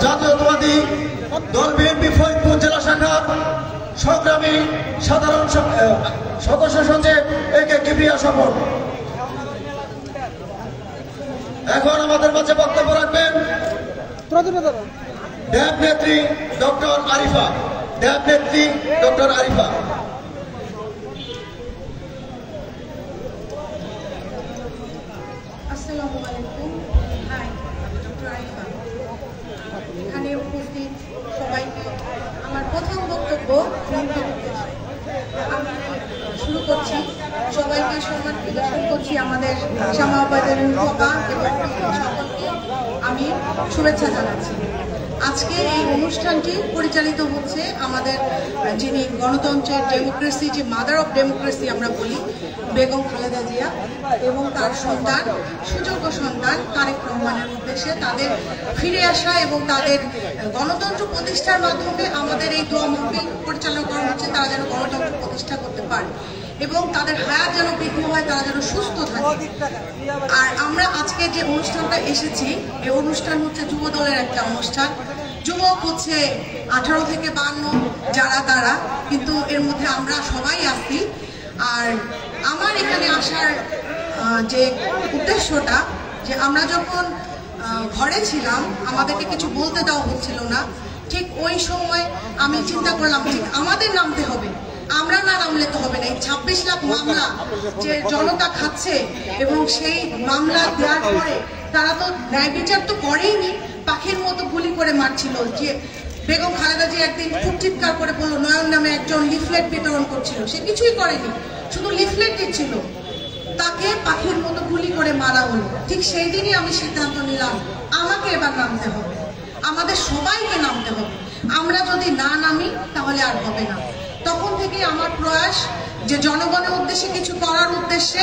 জাতীয়তাবাদী দল বিএনপি ফরিদপুর জেলা শাখার সংগ্রামী সাধারণ সদস্য সচিব একে কিবরিয়া স্বপন। এখন আমাদের মাঝে বক্তব্য রাখবেন ড্যাব নেত্রী ডক্টর আরিফা। আসসালামু আলাইকুম। Hi, doctor Arifa. এখানে উপস্থিত সবাইকে আমার প্রথম বক্তব্য শুরু করছি। সবাইকে সম্মান প্রদর্শন করছি আমাদের শামাবাদের মুখা এবং সকলকে আমি শুভেচ্ছা জানাচ্ছি। আজকে এই অনুষ্ঠানটি পরিচালিত হচ্ছে আমাদের যিনি গণতন্ত্রের ডেমোক্রেসি, যে মাদার অফ ডেমোক্রেসি আমরা বলি, বেগম খালেদা জিয়া এবং তার সন্তান, সুযোগ্য সন্তান তারেক রহমানের উদ্দেশ্যে তাদের ফিরে আসা এবং তাদের গণতন্ত্র প্রতিষ্ঠার মাধ্যমে আমাদের এই দোয়া মাহফিল পরিচালনা করা হচ্ছে, তারা যেন গণতন্ত্র প্রতিষ্ঠা করতে পারে এবং তাদের হায়াত যেন বৃদ্ধি হয়, তারা যেন সুস্থ থাকে। আর আমরা আজকে যে অনুষ্ঠানটা এসেছি, এই অনুষ্ঠান হচ্ছে যুব দলের একটা অনুষ্ঠান। যুবক হচ্ছে 18 থেকে 52 যারা তারা, কিন্তু এর মধ্যে আমরা সবাই আছি। আর আমার এখানে আসার যে উদ্দেশ্যটা, যে আমরা যখন ঘরে ছিলাম আমাদেরকে কিছু বলতে দেওয়া হচ্ছিল না, ঠিক ওই সময় আমি চিন্তা করলাম ঠিক আমাদের নামতে হবে, আমরা না নামলে তো হবে না। এই 26 লাখ মামলা যে জনতা খাচ্ছে এবং সেই মামলা দেওয়ার পরে তারা তো ন্যায় বিচার তো করেইনি, পাখির মতো গুলি করে মারছিল। যে বেগম খালেদা জি একদিন খুব চিৎকার করে বললো নয়ন নামে একজন লিফলেট বিতরণ করছিল, সে কিছুই করেনি, শুধু লিফলেট দিচ্ছিল, তাকে পাখির মতো গুলি করে মারা হলো। ঠিক সেই দিনই আমি সিদ্ধান্ত নিলাম আমাকে এবার নামতে হবে, আমাদের সবাইকে নামতে হবে। আমরা যদি না নামি তাহলে আর হবে না। তখন থেকে আমার প্রয়াস যে জনগণের উদ্দেশ্যে কিছু করার উদ্দেশ্যে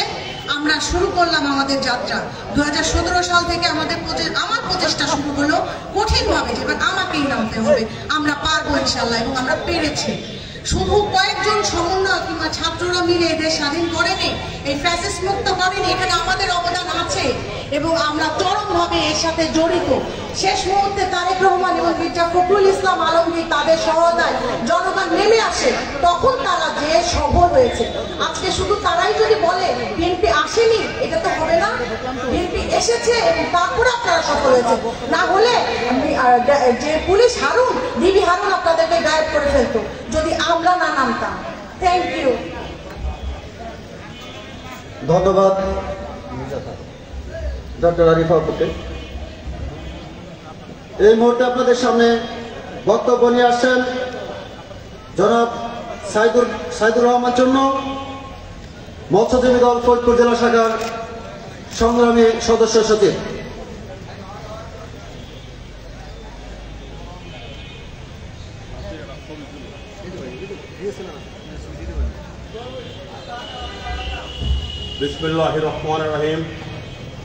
আমরা শুরু করলাম আমাদের যাত্রা। 2017 সাল থেকে আমার প্রচেষ্টা শুরু হলো কঠিনভাবে, যে এবার আমাকেই নামতে হবে, আমরা পারবো ইনশাল্লাহ, এবং আমরা পেরেছি। শুধু কয়েকজন সমন্বয় কিংবা ছাত্ররা মিলে এদের স্বাধীন করেনি, এই ফ্যাসিস্ট মুক্ত করেনি, এখানে আমাদের অবদান আছে এবং আমরা চরমভাবে এর সাথে জড়িত। শেষ মুহূর্তে তারেক রহমান এবং মির্জা ফখরুল ইসলাম আলমগীর তাদের সহায়তায় জনগণ নেমে আসে, তখন তারা যে সফল হয়েছে। আজকে শুধু তারাই যদি বলে বিএনপি আসেনি, এটা তো হবে না। বিএনপি এসেছে এবং তারপরে আপনারা সফল হয়েছে, না হলে যে পুলিশ হারুন, ডিবি হারুন আপনাদেরকে গায়েব করে ফেলতো যদি আমরা না নামতাম। Thank you. ধন্যবাদ ডক্টর আরিফা আপুকে। এই মুহূর্তে আপনাদের সামনে বক্তব্য নিয়ে আসছেন জনাব সাইদুর রহমান জন্য, মৎস্যজীবী দল ফরিদপুর জেলা শাখার সংগ্রামী সদস্য সচিব। বিসমিল্লাহির রহমানির রহিম।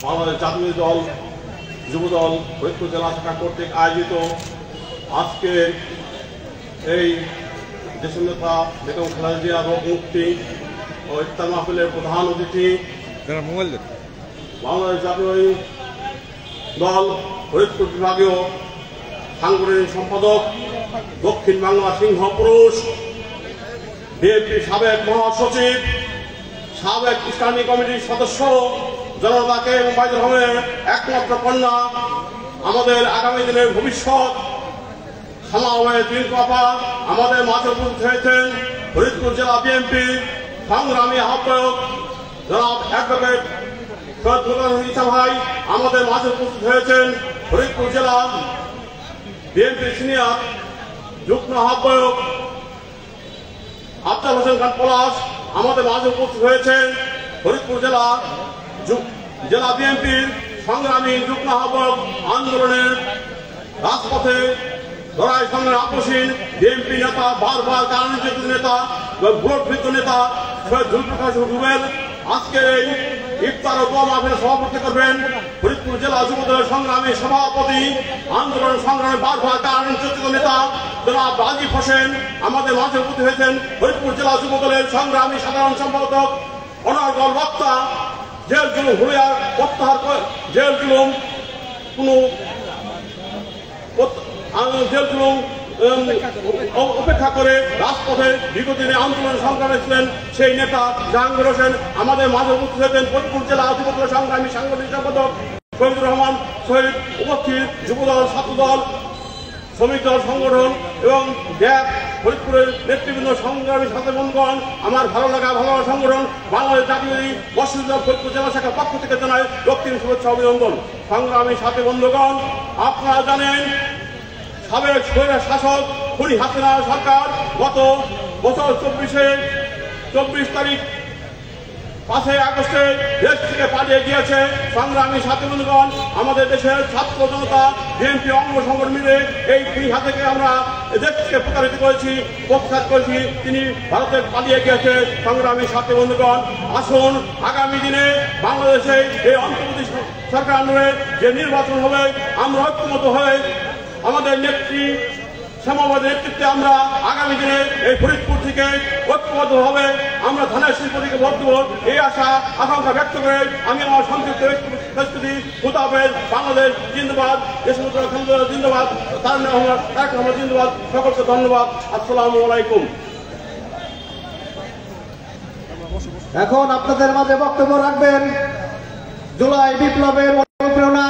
বাংলাদেশ জাতীয় দল যুবদল ফরিদপুর জেলা শাখা কর্তৃক আয়োজিত আজকের এই দেশনেতা বেগম খালেদা জিয়া রোগ মুক্তি ও ইফতার মাহফিলের প্রধান অতিথি বাংলাদেশ জাতীয় দল ফরিদপুর বিভাগীয় সাংগঠনিক সম্পাদক, দক্ষিণ বাংলা সিংহ পুরুষ, বিএনপি সাবেক মহাসচিব, সাবেক স্থানীয় কমিটির সদস্য, জনতাকে মোবাইল রহমানের একমাত্র কন্যা, আমাদের আগামী দিনের ভবিষ্যৎ, সমাবেশ দিন পাপা আমাদের মাঝে উপস্থিত হয়েছেন ফরিদপুর জেলা বিএনপি সংগ্রামী আহ্বায়ক জনাব অ্যাডভোকেট সৈয়দ ভাই, আমাদের মাঝে উপস্থিত হয়েছেন ফরিদপুর জেলা বিএনপি সিনিয়র যুগ্ম আহ্বায়ক আফজাল হোসেন খান পলাশ, আমাদের মাঝে উপস্থিত হয়েছেন ফরিদপুর জেলা বিএনপির সংগ্রামী যুগ্ম আহ্বায়ক, আন্দোলনের রাজপথে লড়াই সংগ্রামে আপসীন বিএনপি নেতা, বারবার কারণিত নেতা, ভোটবৃত্ত নেতা সৈয়দ জুলফিকার রুবেল। আজকের এই ইফতার ও দোয়া মাহফিলে সভাপতি করবেন ফরিদপুর জেলা যুবদলের সংগ্রামী সভাপতি, আন্দোলন সংগ্রামে বারবার কারণিত নেতা জনাব রাজীব হোসেন। আমাদের মাঝে উপস্থিত হয়েছেন ফরিদপুর জেলা যুবদলের সংগ্রামী সাধারণ সম্পাদক অনর্গল বক্তা। জেল জুলুম হুলিয়া প্রত্যাহার, জেল জুলুম কোনো জেলগুলো উপেক্ষা করে রাজপথে বিগত দিনে আন্দোলন সংগ্রামে ছিলেন সেই নেতা জাহাঙ্গীর হোসেন আমাদের মাঝে উপস্থিত হয়েছেন ফরিদপুর জেলা অধিপত্র সংগ্রামী সাংগঠনিক সম্পাদক শহীদুর রহমান শহীদ উপস্থিত যুবদল ছাত্রদল শ্রমিক দল সংগঠন এবং ড্যাব ফরিদপুরের নেতৃবৃন্দ সংগ্রামী সাথে বন্ধুগণ আমার ভালো লাগা সংগঠন বাংলাদেশ জাতীয়বাদী মৎস্য দল ফরিদপুর জেলা শাখার পক্ষ থেকে জানায় রক্তিম শুভেচ্ছা অভিনন্দন। সংগ্রামী সাথে বন্ধুগণ, আপনারা জানেন সাবেক স্বৈরাচারী শাসক খুনি হাসিনা সরকার গত বছর 24 তারিখ 5 আগস্টে দেশ থেকে পালিয়ে গিয়েছে। সংগ্রামী সাথী বন্ধুগণ, আমাদের দেশের ছাত্র জনতা বিএনপি অঙ্গ সংগঠন মিলে এই খুনি হাসিনাকে আমরা দেশ থেকে প্রতারিত করেছি, প্রত্যাখ্যান করেছি। তিনি ভারতে পালিয়ে গিয়েছে। সংগ্রামী সাথী বন্ধুগণ, আসুন আগামী দিনে বাংলাদেশে এই অন্তর্বর্তী সরকার আন্দোলনে যে নির্বাচন হবে আমরা ঐক্যমত হয়ে আমাদের নেত্রী শ্যামাবাদের নেতৃত্বে আমরা আগামী দিনে এই ফরিদপুর থেকে ঐক্যবদ্ধভাবে আমরা ধানের শিল্প থেকে ভোট দেব এই আশা আকাঙ্ক্ষা ব্যক্ত করে আমি আমার সংক্ষিপ্ত প্রস্তুতি মোতাবেক বাংলাদেশ জিন্দাবাদ, দেশমন্ত্রী জিন্দাবাদ, তারেক রহমান জিন্দাবাদ। সকলকে ধন্যবাদ। আসসালামু আলাইকুম। এখন আপনাদের মাঝে বক্তব্য রাখবেন জুলাই বিপ্লবের অনুপ্রেরণা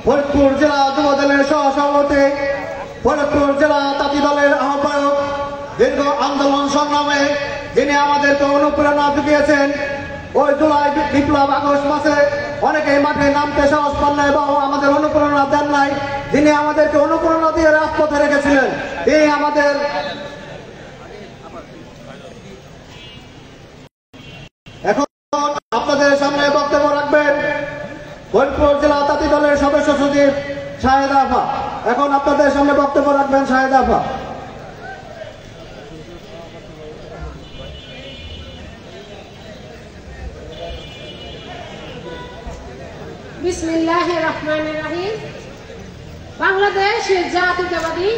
ফরিদপুর জেলা যুব দলের সহসভাপতি, ফরিদপুর জেলা তাঁতি দলের আহ্বায়ক, দীর্ঘ আন্দোলন সংগ্রামে যিনি আমাদেরকে অনুপ্রেরণা জুগিয়েছেন। ওই জুলাই বিপ্লব আগস্ট মাসে অনেকেই মাঠে নামতে সাহস পান নাই বা আমাদের অনুপ্রেরণা দেন নাই। যিনি আমাদেরকে অনুপ্রেরণা দিয়ে রাজপথে রেখেছিলেন, তিনি আমাদের এখন আপনাদের সামনে বক্তব্য রাখবেন ফরিদপুর জেলা তাঁতি দলের সদস্য সচিব শাহেদা আফা। এখন আপনাদের সামনে বক্তব্য রাখবেন শাহেদা আফা। বিসমিল্লাহির রহমানির রহিম। বাংলাদেশ জাতীয়তাবাদী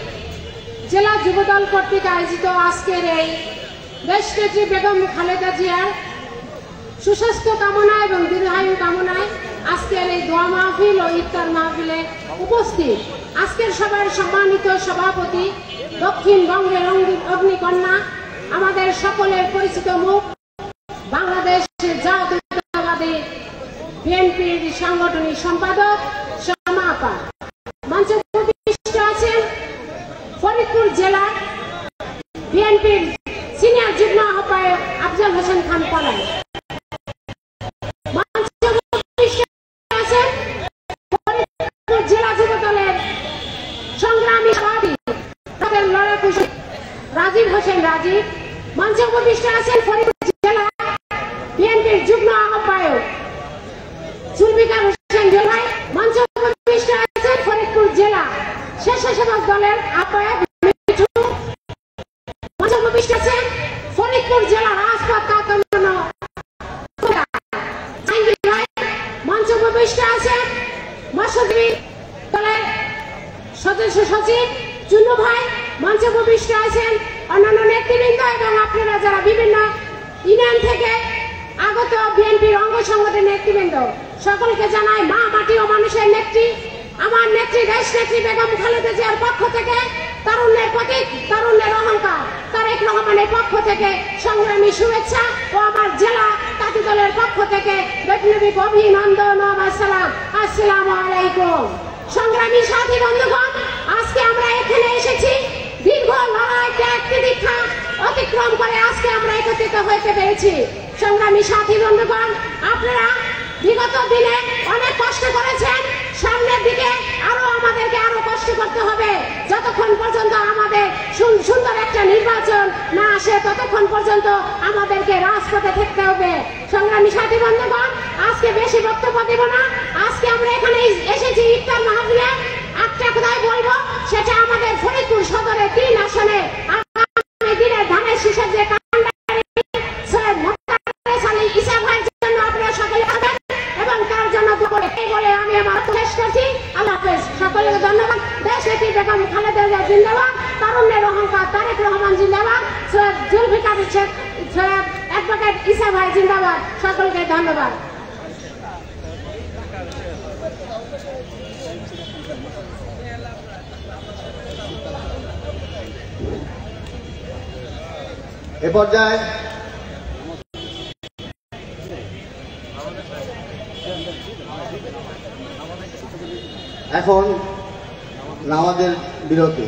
জেলা যুবদল কর্তৃক আয়োজিত আজকের এই দেশনেত্রী বেগম খালেদা জিয়ার সুস্বাস্থ্য কামনা এবং দীর্ঘায়ু কামনায় আজকের এই দোয়া মাহফিল ও ইফতার মাহফিলে উপস্থিত আজকের সভার সম্মানিত সভাপতি, দক্ষিণবঙ্গের অগ্নিকন্যা, আমাদের সকলের পরিচিত মুখ, বাংলাদেশের জাতীয়তাবাদী বিএনপির সাংগঠনিক সম্পাদক শামা আপা। মঞ্চে উপবিষ্ট আছেন ফরিদপুর জেলা বিএনপির সিনিয়র যুগ্ম আহ্বায়ক আফজাল হোসেন খান পলাই। মঞ্চে উপবিষ্ট আছেন ফরিদপুর জেলা যুব দলের সংগ্রামী সভাপতি লড়াকু রাজীব হোসেন রাজীব। মঞ্চে উপবিষ্ট আছেন ফরিদপুর জেলা বিএনপির যুগ্ম আহ্বায়ক জুলফিকার হোসেন জোলাই। মঞ্চে উপবিষ্ট আছেন ফরিদপুর জেলা স্বেচ্ছাসেবক দলের আহ্বায়ক মিঠু। মঞ্চে উপবিষ্ট আছেন ফরিদপুর জেলা রাজপথ আন্দোলন। মঞ্চে উপবিষ্ট আছেন মৎস্যজীবী দলের সদস্য সচিব চুন্নু ভাই। মঞ্চে উপবিষ্ট আছেন অন্যান্য নেতৃবৃন্দ এবং আপনারা যারা বিভিন্ন ইউনিয়ন থেকে আগত বিএনপির অঙ্গ সংগঠনের নেতৃবৃন্দ, সকলকে জানাই মা মাটি ও মানুষের নেত্রী, আমার নেত্রী দেশ নেত্রী বেগম খালেদা জিয়ার পক্ষ থেকে, তারুণ্যের প্রতীক, তারুণ্যের অহংকার তারেক রহমানের পক্ষ থেকে সংগ্রামী শুভেচ্ছা ও আমার জেলা তাঁতি দলের পক্ষ থেকে বৈপ্লবিক অভিনন্দন ও আসসালাম। আসসালামু আলাইকুম। সংগ্রামী সাথী বন্ধুগণ, আজকে আমরা এখানে এসেছি দীর্ঘ লড়াই, ত্যাগ, তিতিক্ষা অতিক্রম করে আজকে আমরা একত্রিত হতে পেরেছি। সংগ্রামী সাথী বন্ধুগণ, আপনারা বিগত দিনে অনেক কষ্ট করেছেন, সামনের দিকে আমাদেরকে আরো কষ্ট করতে হবে। যতক্ষণ পর্যন্ত আমাদের সুন্দর একটা নির্বাচন না আসে ততক্ষণ পর্যন্ত আমাদেরকে রাজপথে থাকতে হবে। সংগ্রামী সাথী বন্ধুগণ, আজকে বেশি বক্তব্য দেব না। আজকে আমরা এখানে এসেছি ইফতার মাহফিলে। একটা কথাই বলবো, সেটা আমাদের ফরিদপুর সদরের 3 আসনে আগামী দিনে ধানের শীষের যে আমি আমার শেষ করছি। আল্লাহ হাফেজ। সকলকে ধন্যবাদ। দেশ নেত্রী বেগম খালেদা জিয়া জিন্দাবাদ, তারুণ্যের অহংকার তারেক রহমান জিন্দাবাদ, সৈয়দ জুলফিকার সৈয়দ অ্যাডভোকেট ইসা ভাই জিন্দাবাদ। সকলকে ধন্যবাদ। এ পর্যায়ে এখন নামাজের বিরতি।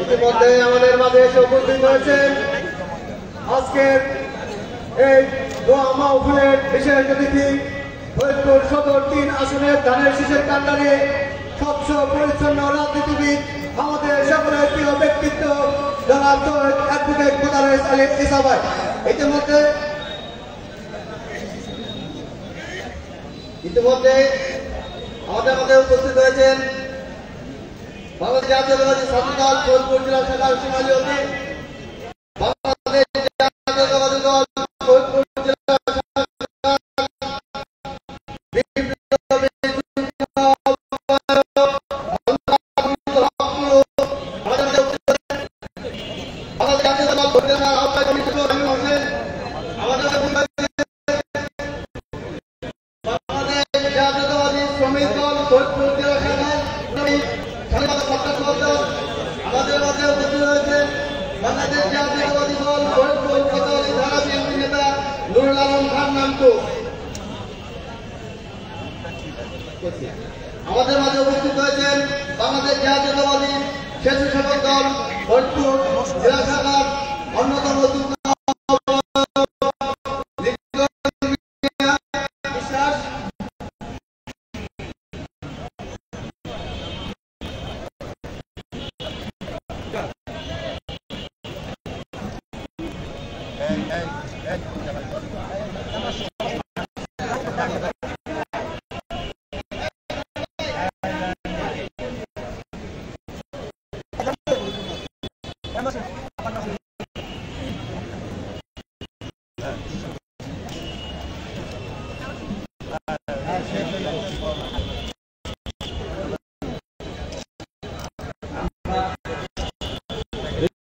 ইতিমধ্যে আমাদের মাঝে এসে উপস্থিত হয়েছেন আজকের এই দোয়া মাহফিলের বিশেষ অতিথি ফরিদপুর সদর 3 আসনের ধানের শীষের কান্ডারি স্বচ্ছ পরিচ্ছন্ন রাজনীতিবিদ আমাদের সকলের প্রিয় ব্যক্তিত্ব জনাব সৈয়দ অ্যাডভোকেট মোতারেস আলী ঈসা ভাই ইতিমধ্যে আমাদের মধ্যে উপস্থিত হয়েছেন বাংলাদেশ জাতীয়তাবাদী ছাত্রদল ফরিদপুর জেলা শাখার সোনালী অতীত, বাংলাদেশ জাতীয়তাবাদী দল ফরিদপুর জেলা বাংলাদেশ জাতীয়তাবাদী শ্রমিক দল ফরিদপুর জেলা শাখার নুরুল আলম খান নামটু। আমাদের মাঝে উপস্থিত হয়েছেন বাংলাদেশ জাতীয়তাবাদী স্বেচ্ছাসেবক দল ফরিদপুর জেলা শাখার অন্যতম বিশ্বাস।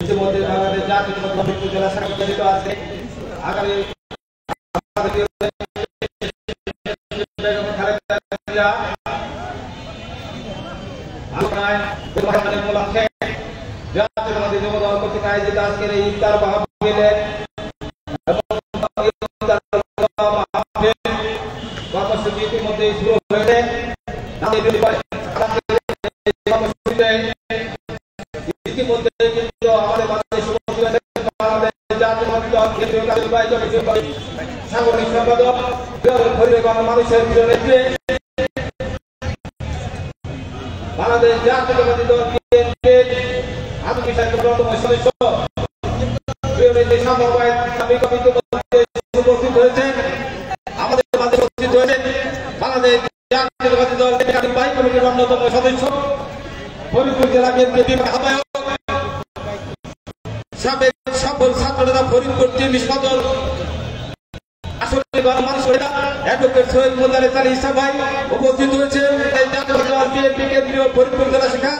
ইতিমধ্যে বাংলাদেশ জাতীয়তাবাদী জেলা শাখা গঠিত আছে। আগামী জাতীয়তাবাদী যুব দল কর্তৃক আয়োজিত আজকের এই ইফতার মাহফিলে কর্মসূচি ইতিমধ্যে শুরু হয়েছে। ইতিমধ্যে কিন্তু আমাদের বাংলাদেশ সাংগঠনিক সম্পাদক মানুষের বাংলাদেশ জাতীয়তাবাদী দল আত্মবিশ্বাসের অন্যতম সদস্য উপস্থিত হয়েছেন। আমাদের মাঝে উপস্থিত হয়েছেন বাংলাদেশ জাতীয়তাবাদী দল বাই কমিটির অন্যতম সদস্য ফরিদপুর জেলা বিএনপির আহ্বায়ক সাবেক সফল ছাত্রনেতা ফরিদপুর টিম সদর আসলে গণমানুষেরা অ্যাডভোকেট সৈয়দ মোল্লা আলী ইসা ভাই উপস্থিত হয়েছে। বিএনপি কেন্দ্রীয় ফরিদপুর জেলা শাখা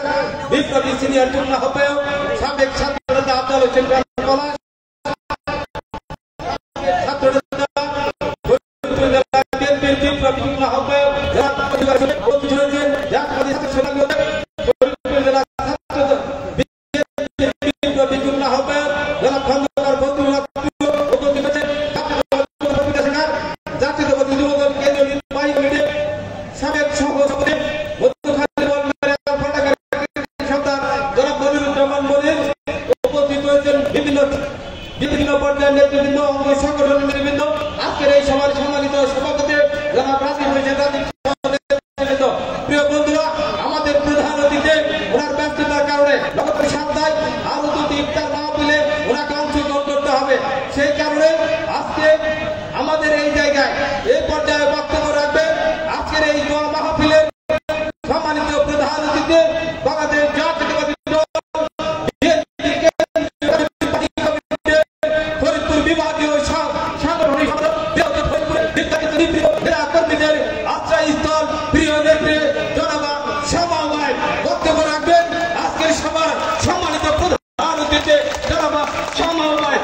বিপ্লবী সিনিয়র যুগ্ম আহ্বায়ক সাবেক ছাত্রনেতা আব্দুল হোসেন পলাশ, ছাত্রনেতা ফরিদপুর জেলা বিএনপির বিপ্লবী যুগ্ম আহ্বায়ক উপস্থিত হয়েছেন ফরিদপুর জেলা বিপ্লবী যুগ্ম আহ্বায়ক জেলা খন্দকার বন্ধু উপস্থিত হয়েছেন জাতীয়তাবাদী যুব দল কেন্দ্রীয় নির্বাহী কমিটির সাবেক সভাপতি উপস্থিত হয়েছেন বিভিন্ন পর্যায়ের নেতৃবৃন্দ, অঙ্গ সংগঠনের নেতৃবৃন্দ। আজকের এই সভার সম্মানিত সভাপতি জনাব রাজীব হোসেন নেতৃবৃন্দ। প্রিয় বন্ধুরা, আমাদের প্রধান অতিথি ওনার ব্যস্ততার কারণে নগর সপ্তাহে আরো দুটি ইফতার মাহফিলে ওনাকে অংশগ্রহণ করতে হবে। সেই কারণে আজকে আমাদের এই জায়গায় এই পর্যায়ে বক্তব্য রাখবে আজকের এই দোয়া মাহফিলের সম্মানিত প্রধান অতিথি বাংলাদেশ জাতীয়তাবাদী দল ফরিদপুর বিভাগীয় সাংগঠনিক জেলা কর্মীদের আশ্রয়স্থল প্রিয় নেত্রী জনাবা শ্যামা ভাই বক্তব্য রাখবেন আজকের সভার সম্মানিত প্রধান অতিথি জনাবা শ্যামা ভাই।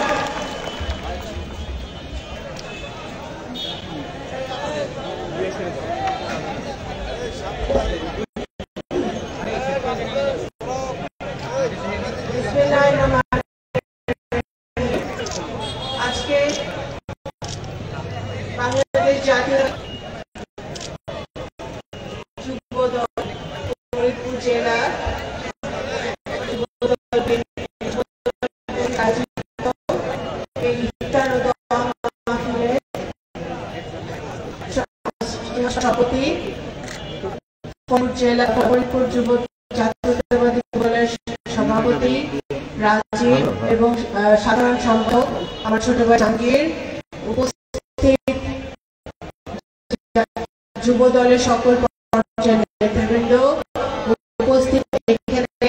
আজকে বাংলাদেশ জাতীয় যুব দল ফরিদপুর জেলা সভাপতি জেলা ফরিদপুর যুব জাতীয়তাবাদী দলের সভাপতি রাজীব এবং সাধারণ সম্পাদক আমার ছোট ভাই জাহাঙ্গীর, উপস্থিত যুব দলের সকল পর্যায়ের নেতৃবৃন্দ, উপস্থিত এখানে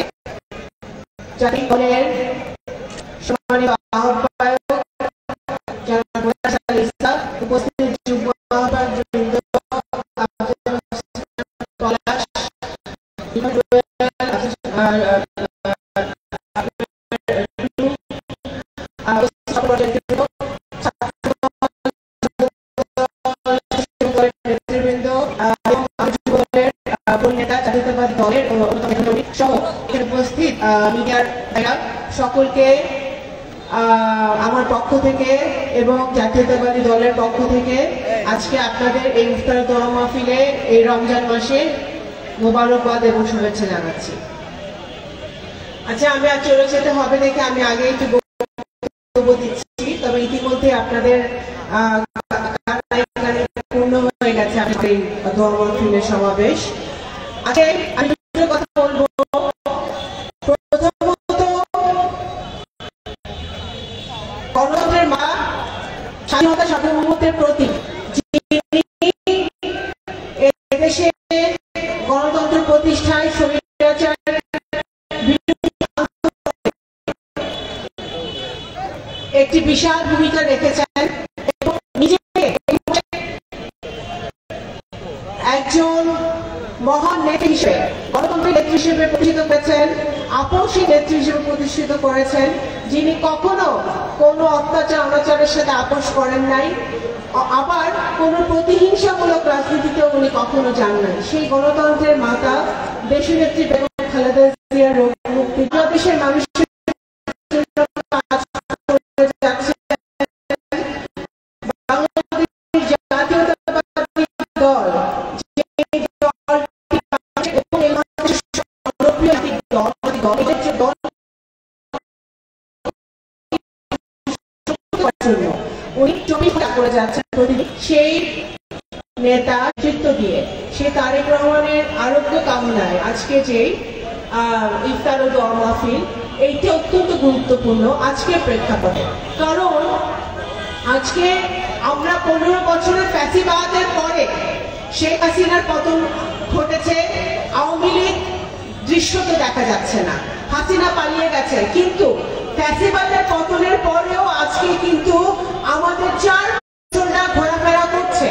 জাতীয় দলের সম্মানিত আহ্বায়ক জনাব মোল্লা আলী ইসা, উপস্থিত যুব আহ্বায়কবৃন্দ পলাশ, নেতৃবৃন্দ এবং নেতা জাতীয়তাবাদী দলের সহ এখানে উপস্থিত মিডিয়ার ভাইরা সকলকে আমার পক্ষ থেকে এবং জাতীয়তাবাদী দলের পক্ষ থেকে আজকে আপনাদের এই ইফতার দোয়া মাহফিলে এই রমজান মাসে মোবারকবাদ এবং শুভেচ্ছা জানাচ্ছি। আচ্ছা, আমি আর চলে যেতে হবে দেখে আমি আগে একটু বক্তব্য দিচ্ছি, তবে ইতিমধ্যে আপনাদের পূর্ণ হয়ে গেছে আমাদের এই দোয়া মাহফিলের সমাবেশ। আজকে আমি দুটো কথা বলবো। প্রথমত, গণতন্ত্রের মা, স্বাধীনতা সার্বভৌমত্বের প্রতীক, যিনি এদেশে গণতন্ত্র প্রতিষ্ঠায় স্বৈরাচার একটি বিশাল ভূমিকা রেখেছেন এবং নিজেকে একজন মহান নেত্রী হিসেবে, গণতন্ত্রের নেত্রী হিসেবে প্রতিষ্ঠিত করেছেন, আপসী নেত্রী হিসেবে প্রতিষ্ঠিত করেছেন, যিনি কখনো কোনো অত্যাচার অনাচারের সাথে আপোষ করেন নাই, আবার কোনো প্রতিহিংসামূলক রাজনীতিতেও উনি কখনো যান নাই। সেই গণতন্ত্রের মাতা দেশনেত্রী বেগম খালেদা জিয়ার রোগ মুক্তি দেশের মানুষের সেই নেতা চিত্ত দিয়ে সেই তারেক রহমানের আরোগ্য কামনায় আজকে যে ইফতার ও দোয়া মাহফিল, এইটি অত্যন্ত গুরুত্বপূর্ণ আজকের প্রেক্ষাপটে। কারণ আজকে আমরা 15 বছরের ফ্যাসিবাদের পরে শেখ হাসিনার পতন ঘটেছে, আওয়ামী লীগ দৃশ্য তো দেখা যাচ্ছে না, হাসিনা পালিয়ে গেছে, কিন্তু ফ্যাসিবাদের পতনের পরেও আজকে কিন্তু আমাদের 4 বছররা ঘোরাফেরা করছে।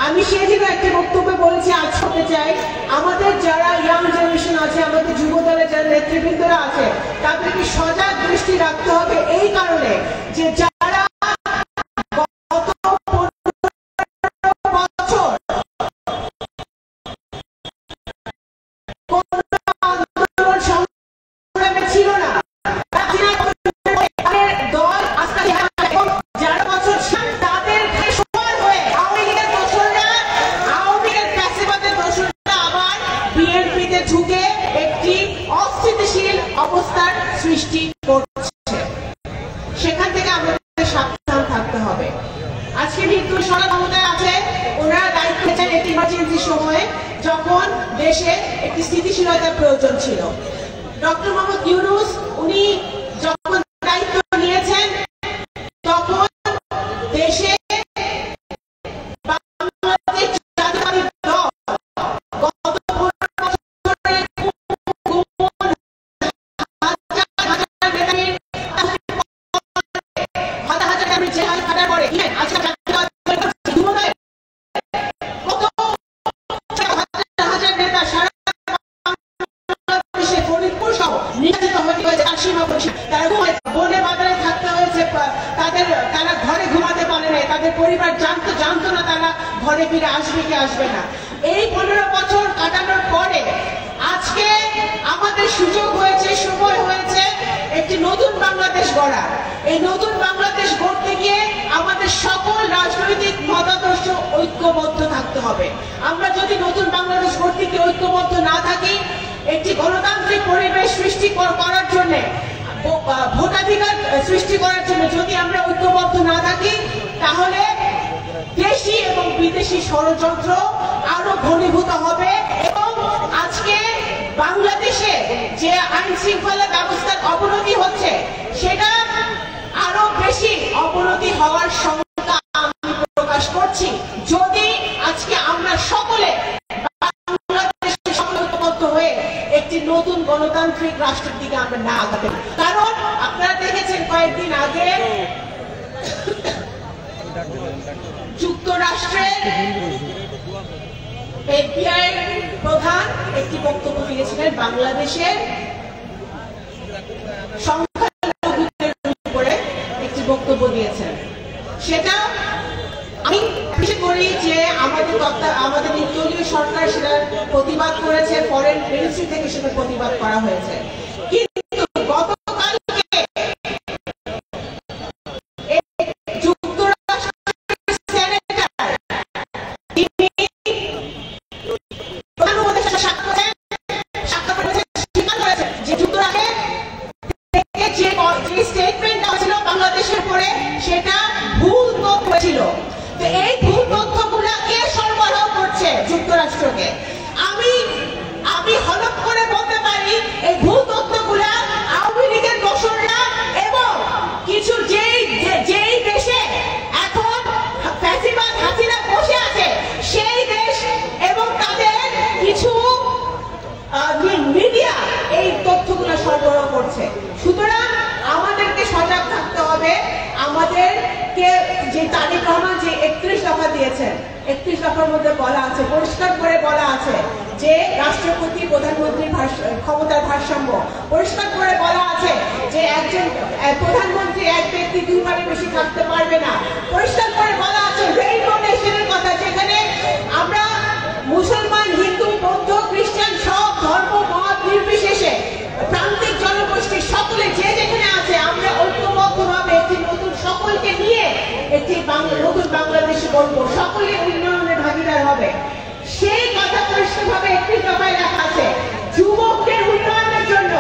আমি সেদিনও একটা বক্তব্যে বলেছি, আজ করতে চাই, আমাদের যারা ইয়াং জেনারেশন আছে, আমাদের যুব দলের যারা নেতৃবৃন্দরা আছে, তাদেরকে সজাগ দৃষ্টি রাখতে হবে এই কারণে যে যারা গত 15 বছর আন্দোলন সংগ্রামে ছিল না, দল আজকে যারা বছর তাদের সমান হয়ে আওয়ামী লীগের দোসররা, আওয়ামী লীগের ফ্যাসিবাদের দোসররা আবার বিএনপিতে ঢুকে একটি অস্থিতিশীল অবস্থার সৃষ্টি করছে। সেখান থেকে আমাদের সাবধান থাকতে হবে। আজকে কিন্তু সরকার ক্ষমতায় আছে, ওনারা দায়িত্ব নিয়েছেন একটি ইমার্জেন্সি সময়ে যখন দেশে একটি স্থিতিশীলতার প্রয়োজন ছিল। ডক্টর মোহাম্মদ ইউনূস উনি যখন দায়িত্ব নিয়েছেন তখন দেশে বাংলাদেশ জাতীয়তাবাদী দল গত 15 বছরের হাজার নেতাদের জেহাদ খাটার পরে আজকে কত হাজার নেতা সারা বাংলাদেশে ফরিদপুর সহ নির্যাতিত হয়েছে, তারা বনে বাজারে থাকতে হয়েছে, তারা ঘরে ঘুমাতে পারে না, তাদের পরিবার জানতো না তারা ঘরে ফিরে আসবে কি আসবে না। এই 15 বছর কাটানোর পরে আজকে আমাদের সুযোগ হয়েছে, সময় হয়েছে একটি নতুন বাংলাদেশ গড়ার। এই নতুন বাংলাদেশ গড়তে গিয়ে আমাদের সকল রাজনৈতিক মতাদর্শ ঐক্যবদ্ধ থাকতে হবে। আমরা যদি নতুন বাংলাদেশ গড়তে গিয়ে ঐক্যবদ্ধ না থাকি, একটি গণতান্ত্রিক পরিবেশ সৃষ্টি করার জন্য, ভোটাধিকার সৃষ্টি করার জন্য যদি আমরা ঐক্যবদ্ধ না থাকি, তাহলে দেশি এবং বিদেশি ষড়যন্ত্র আরো ঘনীভূত হবে এবং আজকে বাংলাদেশে যে আইন শৃঙ্খলা ব্যবস্থার অবনতি হচ্ছে, সেটা আরো বেশি অবনতি হওয়ার শঙ্কা আমি প্রকাশ করছি যদি আজকে আমরা সকলে বাংলাদেশের সকলে ঐক্যবদ্ধ হয়ে একটি নতুন গণতান্ত্রিক রাষ্ট্রের দিকে আমরা না আগাতে। কারণ আপনারা দেখেছেন কয়েকদিন আগে যুক্তরাষ্ট্রের FBI প্রধান একটি বক্তব্য দিয়েছিলেন বাংলাদেশের সংখ্যালঘুদের উপরে একটি বক্তব্য দিয়েছেন। সেটা আমি বিশ্বাস করি যে আমাদের নির্দলীয় সরকার সেটা প্রতিবাদ করেছে, ফরেন মিনিস্ট্রি থেকে সেটা প্রতিবাদ করা হয়েছে। কিন্তু গতকালকে তো এই ভুল তথ্যগুলা কে সরবরাহ করছে? যুক্তরাষ্ট্রকে। আমি হলফ করে বলতে পারি এই ভুল তথ্যগুলা আওয়ামী লীগের দোসররা এবং কিছু যেই দেশে এখন ফ্যাসিবাদ হাসিনা বসে আছে সেই দেশ এবং তাদের কিছু মিডিয়া এই তথ্যগুলো সরবরাহ করছে। সুতরাং আমাদেরকে সজাগ থাকতে হবে। আমাদেরকে যে তারেক রহমান যে 31 দফা দিয়েছেন, 31 দফার মধ্যে বলা আছে, পরিষ্কার করে বলা আছে যে রাষ্ট্রপতি প্রধানমন্ত্রীর ক্ষমতার ভারসাম্য, পরিষ্কার করে বলা আছে যে একজন প্রধানমন্ত্রী এক ব্যক্তি দুইবারের বেশি থাকতে পারবে না, পরিষ্কার করে বলা আছে রেইনবো নেশনের কথা, যেখানে আমরা মুসলমান, হিন্দু, বৌদ্ধ, খ্রিস্টান সব ধর্ম মত নির্বিশেষে প্রান্তিক জনগোষ্ঠীর সকলে যে যেখানে আছে আমরা ঐক্যবদ্ধভাবে একটি নতুন সকলকে নিয়ে একটি নতুন বাংলাদেশ গড়ব, সকলে উন্নয়নের ভাগিদার হবে। সেই কথা পরিষ্কারভাবে 31 দফায় লেখা আছে। যুবকদের উন্নয়নের জন্য,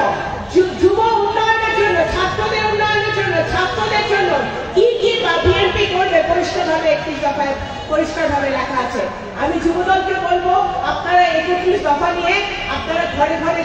যুব উন্নয়নের জন্য, ছাত্রদের উন্নয়নের জন্য, ছাত্রদের জন্য কি কি বিএনপি করবে পরিষ্কারভাবে 31 দফায় পরিষ্কারভাবে লেখা আছে। আমি যুবদলকে বলবো আপনারা 31 দফা নিয়ে আপনারা ঘরে ঘরে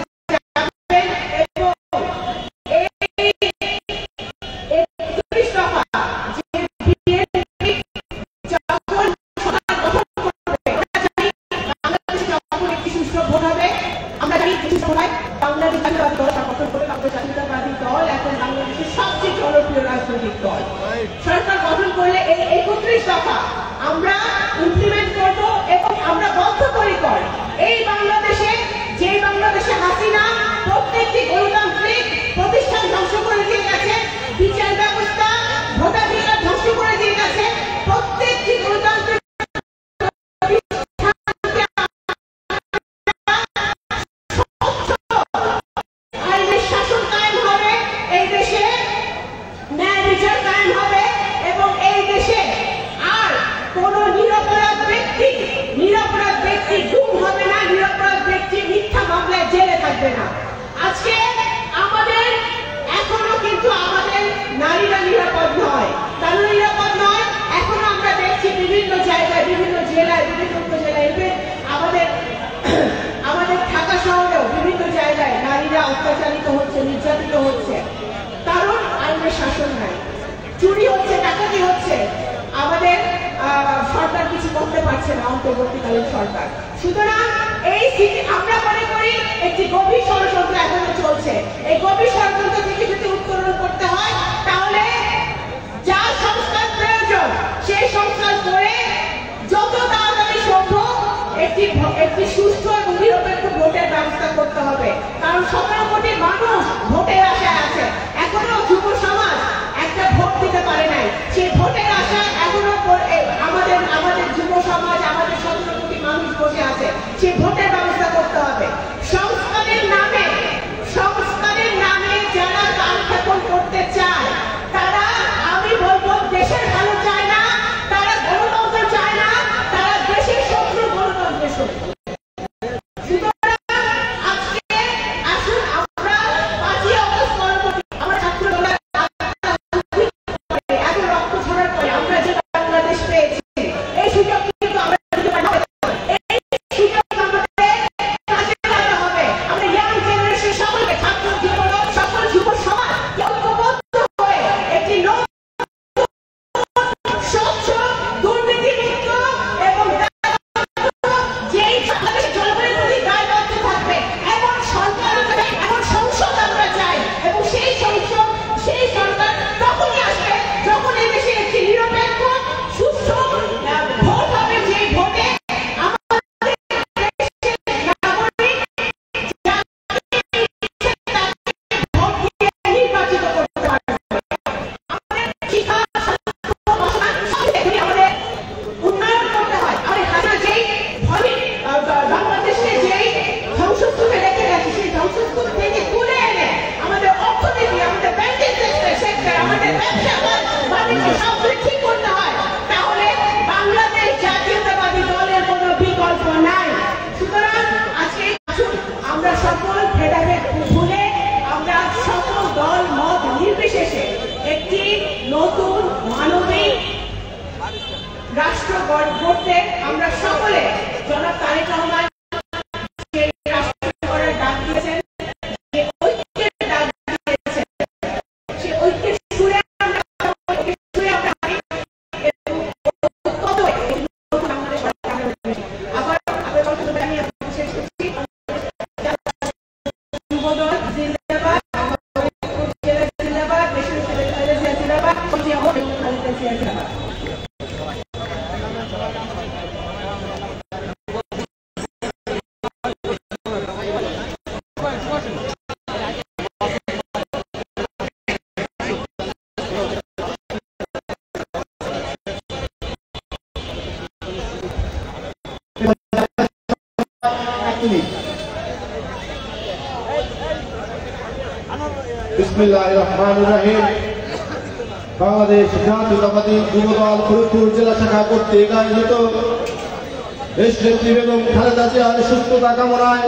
সরকার গঠন করলে এই 31 দফা আমরা ইমপ্লিমেন্ট করব এবং আমরা বদ্ধপরিকর এই বাংলাদেশে, যে বাংলাদেশে হাসিনা প্রত্যেকটি গণতান্ত্রিক প্রতিষ্ঠান ধ্বংস করে দিয়ে গেছে, বিচার ব্যবস্থা, ভোটাধিকার ধ্বংস করে দিয়ে গেছে, প্রত্যেকটি গণতান্ত্রিক আইনের শাসন কায়েম হবে, এই দেশে ন্যায় বিচার কায়েম হবে এবং এই দেশে আর কোন নিরপরাধ ব্যক্তি গুম হবে না, নিরপরাধ ব্যক্তি মিথ্যা মামলায় জেলে থাকবে না। আজকে আমাদের এখনো কিন্তু আমাদের নারীরা নিরাপদ নয়, কেন নিরাপদ নয়? এখনো আমরা দেখছি বিভিন্ন জায়গায়, বিভিন্ন জেলায়, বিভিন্ন উপজেলায়, আমাদের ঢাকা শহরেও বিভিন্ন জায়গায় নারীরা অত্যাচারিত হচ্ছে, নির্যাতিত হচ্ছে, কারণ আইনের শাসন নাই, চুরি হচ্ছে, ডাকাতি হচ্ছে। আমাদের সরকার কিছু করতে পারছে না, অন্তর্বর্তীকালীন সরকার। সুতরাং এই স্থিতি আমরা মনে করি একটি গভীর ষড়যন্ত্র এখনো চলছে। এই গভীর ষড়যন্ত্র থেকে যদি উত্তরণ করতে হয় তাহলে যা সংস্কার প্রয়োজন সেই সংস্কার করে যত তাড়াতাড়ি সম্ভব একটি সুষ্ঠু এবং নিরপেক্ষ ভোটের ব্যবস্থা করতে হবে। কারণ 17 কোটি মানুষ ভোটের আশায় আছে, এখনো যুব সমাজ একটা ভোট দিতে পারে নাই। সেই ভোটের আশায় এখনো আমাদের যুব সমাজ, আমাদের 17 কোটি মানুষ বসে আছে। সেই ভোটের ব্যবস্থা করতে হবে। সংস্কারের নামে যারা কালক্ষেপণ করতে চায় তারা, আমি বলবো, দেশের ভালো চায় না, তারা গণতন্ত্র চায় না, তারা দেশের শত্রু, গণতন্ত্রের শত্রু। আজকে আসুন আমরা 5ই আগস্ট পরবর্তী আমরা ছাত্ররা এত রক্ত ছড়ার পরে রাষ্ট্র গড়তে আমরা সকলে জনাব তারেক রহমান সেই রাষ্ট্র গড়ার ডাক দিয়েছেন, যে ঐক্যের ডাক দিয়েছেন, সেই ঐক্যের সুরে আমরা আবার আমি শেষ করছি। যুবদল জিন্দাবাদ, জিন্দাবাদ, দেশের জিন্দাবাদ, জিন্দাবাদ। বিসমিল্লাহির রহমানির রহিম। বাংলাদেশ জাতীয়তাবাদী যুবদল ফরিদপুর জেলা শাখা কর্তৃক আয়োজিত দেশনেত্রী বেগম খালেদা জিয়ার সুস্থতা কামনায়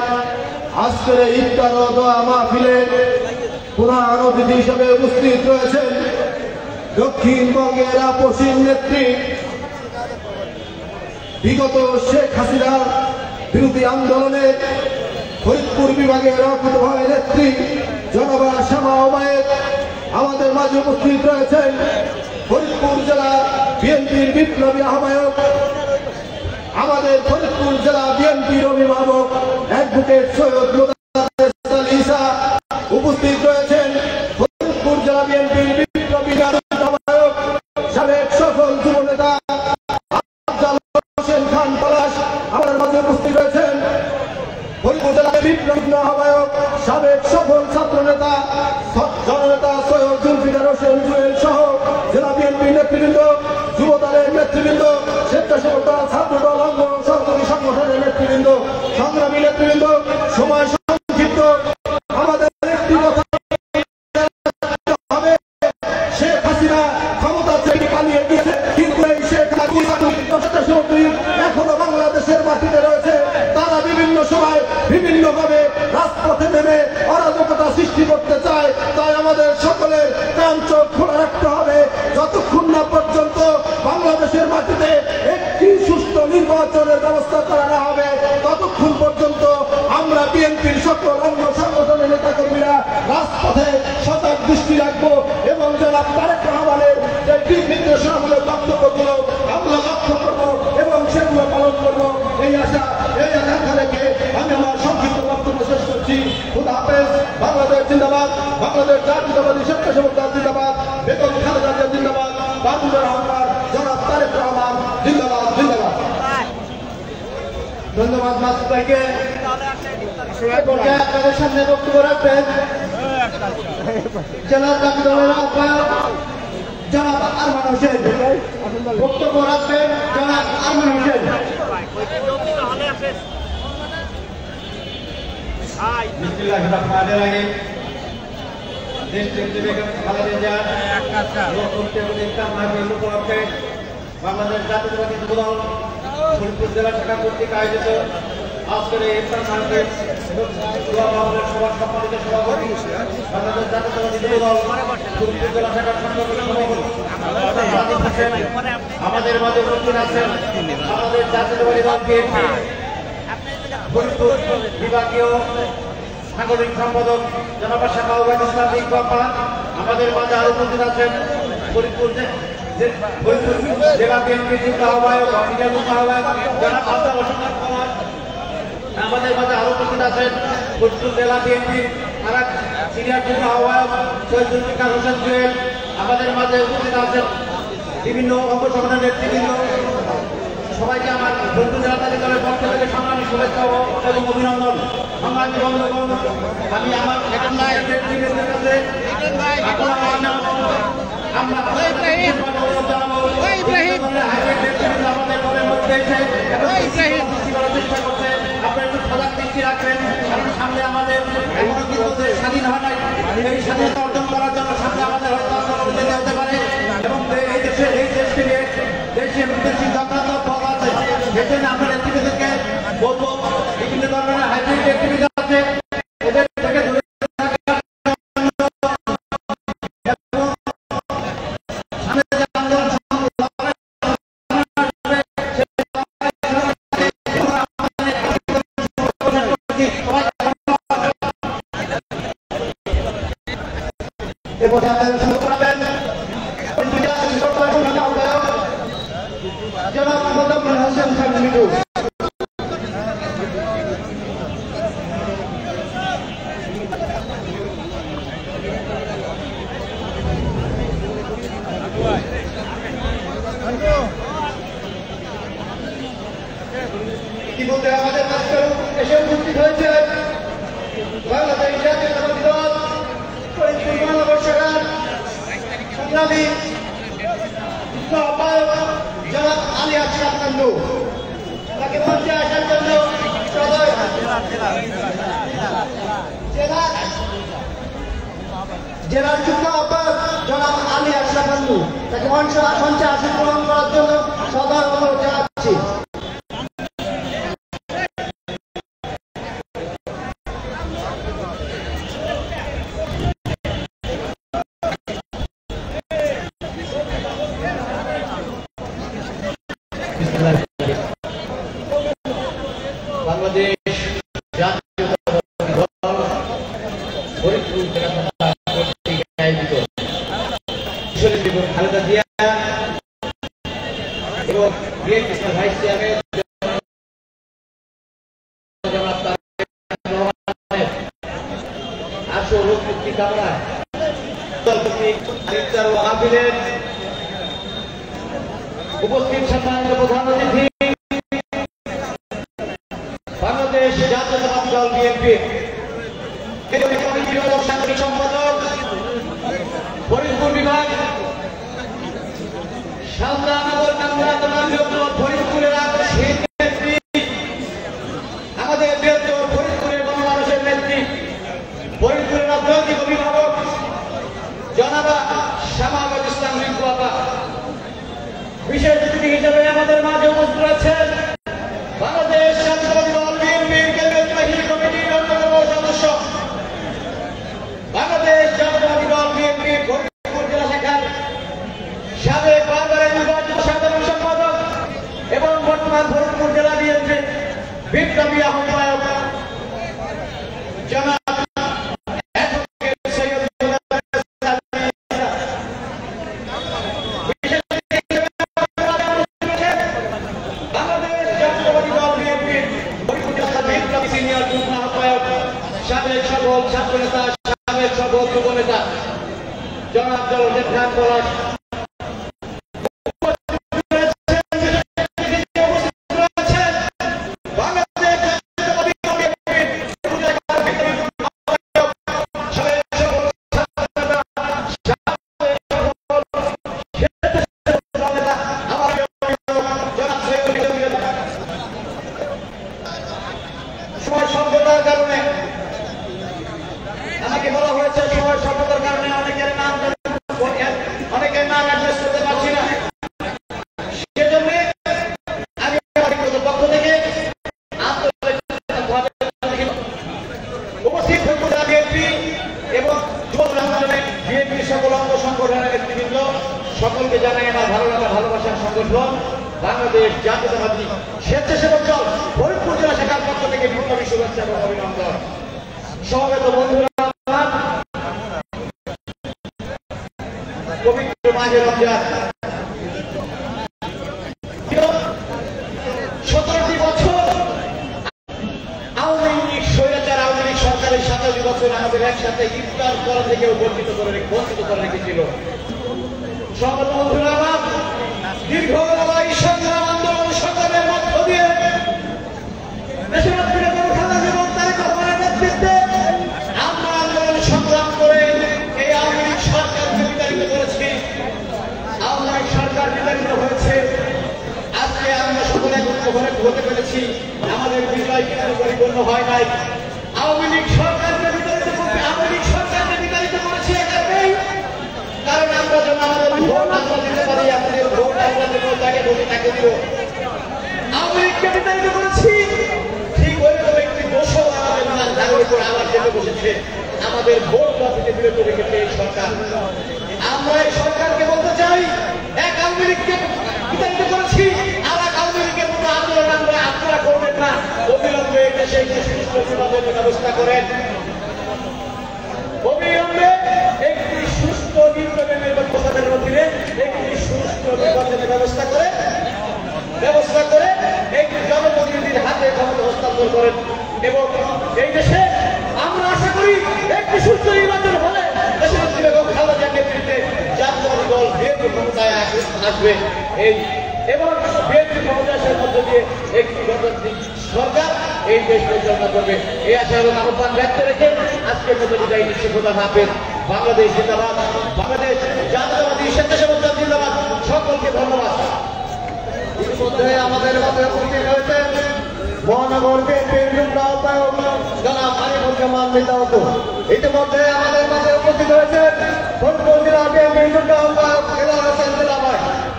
আজকের ইফতার ও দোয়া মাহফিলে প্রধান অতিথি হিসেবে উপস্থিত রয়েছেন দক্ষিণবঙ্গের আপসীন নেত্রী, বিগত শেখ হাসিনার বিরোধী আন্দোলনে ফরিদপুর বিভাগের অকুতভয় নেত্রী জনবা শ্যামা ওবায়েদ আমাদের মাঝে উপস্থিত রয়েছেন। ফরিদপুর জেলা বিএনপির বিপ্লবী আহ্বায়ক, আমাদের ফরিদপুর জেলা বিএনপির অভিভাবক অ্যাডভোকেট সৈয়দ ঈসা উপস্থিত রয়েছেন। ফরিদপুর জেলা বিএনপির বিপ্লবী আহ্বায়ক সাবেক সফল যুবনেতা আফজাল হোসেন খান পলাশ আমাদের মাঝে উপস্থিত রয়েছেন। ফরিদপুর জেলা বিপ্লবী আহ্বায়ক সাবেক সফল ছাত্র নেতা জননেতা সৈয়দ জুলফিকার হোসেন জুয়েল সহ জেলা বিএনপির নেতৃবৃন্দ, যুব দলের নেতৃবৃন্দ, স্বেচ্ছাসেবক দল, ছাত্র দল, অঙ্গ সহযোগী সংগঠনের নেতৃবৃন্দ, সংগ্রামী নেতৃবৃন্দ, সময় সংক্ষিপ্ত, আমাদের একটি কথা হবে, শেখ হাসিনা ক্ষমতা থেকে পালিয়ে গিয়েছে, কিন্তু এই শেখ হাসিনা এখনো বাংলাদেশের মাটিতে রয়েছে। তারা বিভিন্ন সময় বিভিন্নভাবে রাজপথে নেমে অরাজকতা সৃষ্টি করতে চায়। তাই আমাদের সকলের কান চোখ খোলা রাখতে হবে, যতক্ষণ না পর্যন্ত বাংলাদেশের মাটিতে একটি সুষ্ঠু নির্বাচনের ব্যবস্থা করা না হবে, ততক্ষণ পর্যন্ত আমরা বিএনপির সকল অঙ্গ সংগঠনের নেতাকর্মীরা রাজপথে সজাগ দৃষ্টি রাখবো এবং জনাব তারেক রহমানের যে দিক নির্দেশনামূলক বক্তব্যগুলো আমরা লক্ষ্য করবো এবং সেগুলো পালন করবো। এই আশা, এই আকাঙ্ক্ষা রেখে আমি আমার সংক্ষিপ্ত বক্তব্য শেষ করছি। খুদা হাফেজ। বাংলাদেশ জিন্দাবাদ, বাংলাদেশ জাতীয়তাবাদী স্বেচ্ছাসেবক দল জিন্দাবাদ, বেগম খালেদা জিয়া জিন্দাবাদ, বাবুর রহমান, জনাব তারেক রহমান জিন্দাবাদ, জিন্দাবাদ। ধন্যবাদ মাসুদ ভাইকে। আপনাদের সামনে বক্তব্য রাখবেন জেলা জাতীয় দলের আহ্বায়ক জনাব আরমান হোসেন। বক্তব্য রাখবেন জনাব আরমান হোসেন। বিসমিল্লাহির রহমানির রহিম। দেশনেত্রী বেগম খালেদা জিয়ার ইফতার মাহফিল উপলক্ষে বাংলাদেশ জাতীয়তাবাদী যুবদল ফরিদপুর জেলা শাখা কর্তৃক আয়োজিত আজকের এই ইফতার মাহফিল সভার সম্মানিত সভাপতি বাংলাদেশ জাতীয়তাবাদী যুবদল ফরিদপুর জেলা শাখার সংগঠনের সভাপতি আমাদের মাঝে উপস্থিত আছেন আমাদের জাতীয়তাবাদী দল বিএনপি ফরিদপুর বিভাগীয় সাংগঠনিক সম্পাদক জনাব শ্যামা ওবায়েদ ইসলামিক বাপ্পা। আমাদের মাঝে আরো উপস্থিত আছেন ফরিদপুর জেলা বিএনপির যুগ্ম আহ্বায়ক জনাব আফজাল হোসেন খান পলাশ। আমাদের মাঝে আরো উপস্থিত আছেন ফরিদপুর জেলা বিএনপির আরেক সিনিয়র যুগ্ম আহ্বায়ক সৈয়দ জুলফিকার হোসেন জুয়েল। আমাদের মাঝে উপস্থিত আছেন বিভিন্ন অঙ্গ সংগঠনের নেতৃবৃন্দ। সবাইকে আমার ফরিদপুর জেলা দলের পক্ষ থেকে সংগ্রামী শুভেচ্ছা এবং অভিনন্দন। সংগ্রামী বন্ধুগণ, আমি আমার নেতৃবৃন্দের কাছে আমরা আমাদের দলের মধ্যে চেষ্টা করছে। আপনারা একটু সজাগ দৃষ্টি রাখবেন, কারণ সামনে আমাদের স্বাধীন হয় নাই, এই স্বাধীনতা অর্জন করার জন্য সামনে আমাদের হয়তো আন্দোলন যেতে হতে পারে এবং এই দেশকে নিয়ে দেশের বিদেশি চক্রান্ত পথ আছে। সেই জন্য আমরা নেতৃবৃন্দকে বলবো বিভিন্ন ধরনের হাইব্রিড অ্যাক্টিভিটি আছে, এদের থেকে দূরে জনাব মোজাম্মেল হোসেন খান মিঠু। ইতিমধ্যে আমাদের কাছে এসে উপস্থিত হয়েছে বাংলাদেশ জাতীয়তাবাদী দল ফরিদপুর মহানগর শাখার সংগ্রামী আহ্বায়ক জনাব আলী আশরাফ নান্নু। তাকে মঞ্চে আসার জন্য জেলার যুগ্ম আহ্বায়ক জনাব আলী আশরাফ নান্নু তাকে মঞ্চে আসন গ্রহণ করার জন্য সদয় অনুরোধ জানাচ্ছি। বাংলাদেশ জাতীয়তাবাদী দল ফরিদপুর জেলা শাখা কর্তৃক আয়োজিত খালেদা জিয়া এবং বিএনপি ভাইস চেয়ারম্যান মুক্তি কামনায় উপস্থিত সম্মানিত প্রধান অতিথি বাংলাদেশ জাতীয়তাবাদী দল বিএনপি সাংগঠনিক সম্পাদক ফরিদপুর বিভাগ ফরিদপুরের নেত্রী আমাদের বৃহত্তর ফরিদপুরের গণমানুষের নেত্রী ফরিদপুরের রাজনৈতিক অভিভাবক জনাবা শামাওয়াত ইসলাম রিঙ্কু আপা বিশেষ অতিথি হিসেবে আমাদের মাঝে উপস্থিত রয়েছেন বাংলাদেশ জাতীয়তাবাদী দল বিএনপির কেন্দ্রীয় কমিটির অন্যতম সদস্য বাংলাদেশ জাতীয়তাবাদী দল বিএনপির ফরিদপুর জেলা শাখার সাবেক বারবারের নির্বাচিত সাধারণ সম্পাদক এবং বর্তমান ফরিদপুর জেলা বিএনপির বিপ্লবী আহ্বায়ক জনাব সাবেক সকল ছাত্র নেতা সাবেক সকল যুব নেতা জনাব জলদেব খান পলাশ আমাকে বলা হয়েছে সময় স্বল্পতার কারণে অনেকের নাম অ্যাড্রেস করতে পারছি না, সেজন্য আমি পক্ষ থেকে উপস্থিত বিএনপি এবং যুব আন্দোলনে বিএনপির সকল অঙ্গ সংগঠনের নেতৃবৃন্দ সকলকে জানাই আমার ভালো লাগা ভালোবাসার সংগঠন বাংলাদেশ জাতীয়তাবাদী স্বেচ্ছাসেবক দল ফরিদপুর জেলা শাখার পক্ষ থেকে বিপ্লবী শুভেচ্ছা এবং অভিনন্দন। সমবেত বন্ধুরা, পবিত্র মাহে রমজান 17টি বছর আওয়ামী লীগ স্বৈরাচার আওয়ামী লীগ সরকারের 17টি বছর আমাদের একসাথে ইফতার করা থেকেও বঞ্চিত করে রেখেছিল। সমবেত বন্ধুরা, দীর্ঘ লড়াই সংগ্রাম আন্দোলন সংগ্রামের মধ্য দিয়ে দেশনেত্রী খালেদা জিয়া তারেক রহমানের নেতৃত্বে আমরা আন্দোলন সংগ্রাম করে এই আওয়ামী লীগ সরকারকে বিতাড়িত করেছি। আওয়ামী লীগ সরকার বিতাড়িত হয়েছে, আজকে আমরা সকলে একত্রিত হতে পেরেছি। আমাদের বিজয় কিন্তু পরিপূর্ণ হয় নাই। আওয়ামী লীগ সরকারকে বিতাড়িত করতে করেছি একাই, কারণ আমরা যেন আমাদের ভোট আমরা দিতে পারি, আমাদের ভোট আমরা যেন তাকে বলি তাকে দিব। আওয়ামী লীগকে বিতাড়িত করেছি, ঠিক ওইরকম একটি দোষও আমাদের নাগরিক করে আবার জেলে বসেছে। আমাদের ভোট দিতে বিরত রেখেছে এই সরকার। আমরা এই সরকারকে বলতে চাই, এক আওয়ামী লীগকে বিতাড়িত করেছি, আর এক আওয়ামী লীগের মতো আন্দোলন আপনারা করবেন না। অবিলম্বে দেশে একটি সুষ্ঠু নির্বাচনের ব্যবস্থা করেন, অবিলম্বে একটি সুষ্ঠু ব্যবস্থা করে এই জনপ্রতিনিধির হাতে ক্ষমতা হস্তান্তর করেন এবং এই দেশে আমরা আশা করি একটি সুস্থ নির্বাচন হলে দেশের বেগম খালেদা জিয়ার নেতৃত্বে জাতীয়তাবাদী দল বিএনপি ক্ষমতায় আসবে এবং বিএনপি ক্ষমতার মধ্য দিয়ে একটি গণতান্ত্রিক সরকার এই দেশ পরিচালনা করবে। এই আশা এবং আহ্বান ব্যক্ত রেখে আজকের মতো বিদায় নিচ্ছে। খোদা হাফেজ। বাংলাদেশ জিন্দাবাদ, বাংলাদেশ জাতীয়তাবাদী স্বেচ্ছাসেবক দল জিন্দাবাদ। সকলকে ধন্যবাদ। ইতিমধ্যে আমাদের মধ্যে উপস্থিত হয়েছেন মহানগর বিএনপির যুগ্ম আহ্বায়ক জনাব আরিফুজ্জামান বিদ্যাউত। ইতিমধ্যে আমাদের মাঝে উপস্থিত হয়েছেন ফরিদপুর জেলা বিএনপির যুগ্ম আহ্বায়ক এলার হোসেন জেলাভাই।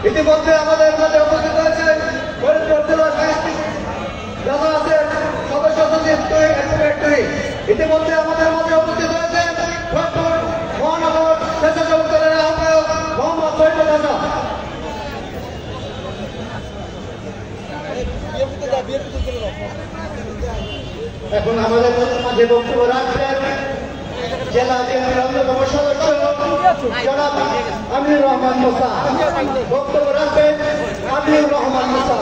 ইতিমধ্যে আমাদের মাঝে উপস্থিত হয়েছেন ফরিদপুর জেলা সাংস্কৃতিক যারা আছেন সদস্য সচিব তুই। ইতিমধ্যে আমাদের মাঝে উপস্থিত হয়েছেন ফরিদপুর মহানগর স্বেচ্ছাসেবক দলের আহ্বায়ক মোহাম্মদ শহীদুল হাসান। এখন আমাদের মাঝে বক্তব্য রাখবেন জেলা বিএনপির অন্যতম সদস্য জনাব আমিনুর রহমান মুসা। বক্তব্য রাখবেন আমিনুর রহমান মুসা।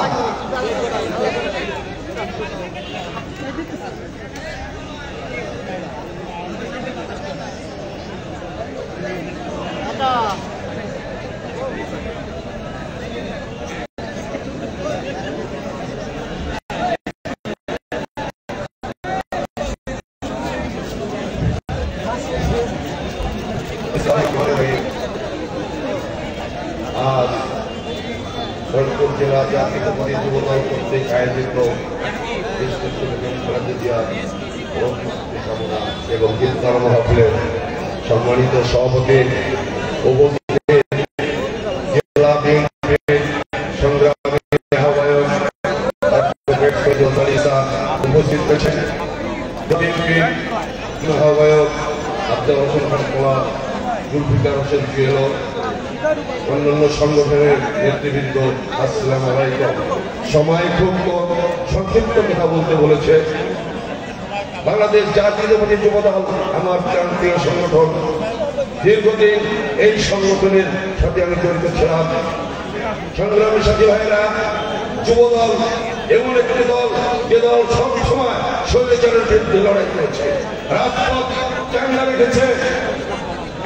আজ ফরিদপুর জেলা জাতীয়তাবাদী যুব দল কর্তৃক আয়োজিত কামনা এবং চিন্তার মাহফিলের সম্মানিত সভাপতি জেলা বিএনপির সংগ্রামী আহ্বায়ক উপস্থিত রয়েছেন বিএনপির আহ্বায়ক আব্দুল হোসেন খানকোলা, জুলফিকার হোসেন জুয়েল, অন্যান্য সংগঠনের নেতৃবৃন্দ, আসসালামু আলাইকুম। সময় খুব সংক্ষিপ্ত কথা বলতে বলেছে। বাংলাদেশ জাতীয়তাবাদী যুব দল আমার প্রান্তীয় সংগঠন। দীর্ঘদিন এই সংগঠনের সাথে আমি জড়িত ছিলাম। সংগ্রামী সাথী ভাইয়েরা, যুব দল এমন একটি দল যে দল সবসময় স্বৈরাচারের বিরুদ্ধে লড়াই করেছে, রাজপথ চাঙ্গা রেখেছে।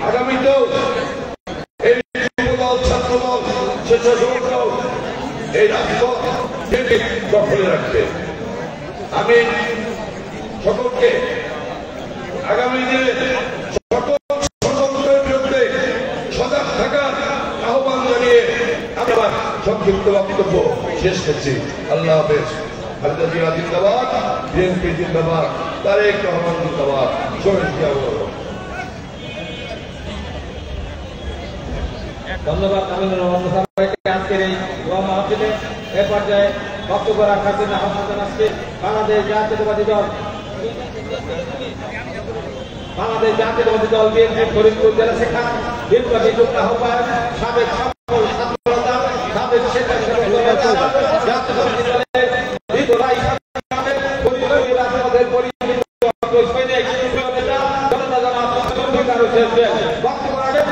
আগামীতেও এই যুব দল, ছাত্র দল, স্বেচ্ছাসেবক দল এই রাজপথ দখলে রাখবে। আমি সকলকে আগামী দিনে সকল ষড়যন্ত্রের বিরুদ্ধে সজাগ থাকার আহ্বান জানিয়ে আমি আমার সংক্ষিপ্ত বক্তব্য শেষ করছি। আল্লাহ হাফেজ। খালেদা জিয়া জিন্দাবাদ, বিএনপি জিন্দাবাদ, তারেক রহমান জিন্দাবাদ, শহীদ জিয়া। ধন্যবাদ আমিনুর রহমান মুসাকে আজকের এই দোয়া মাহফিলে এ পর্যায়ে বক্তব্য রাখার জন্য আহ্বান জানাচ্ছি বাংলাদেশ জাতীয়তাবাদী দল বিএনপি ফরিদপুর জেলা শাখা দীর্ঘদি যুগ্ম আহ্বায়ক সাবেক সফল ছাত্রনেতা সাবেক স্বেচ্ছাসেবক জাতীয়তাবাদী দলের বিদ্রোহী ফরিদপুর জেলা সমাজের পরিচিত সৈনিক নেতা জনতা জনাব জুলফিকার হোসেন জুয়েল। বক্তব্য রাখবেন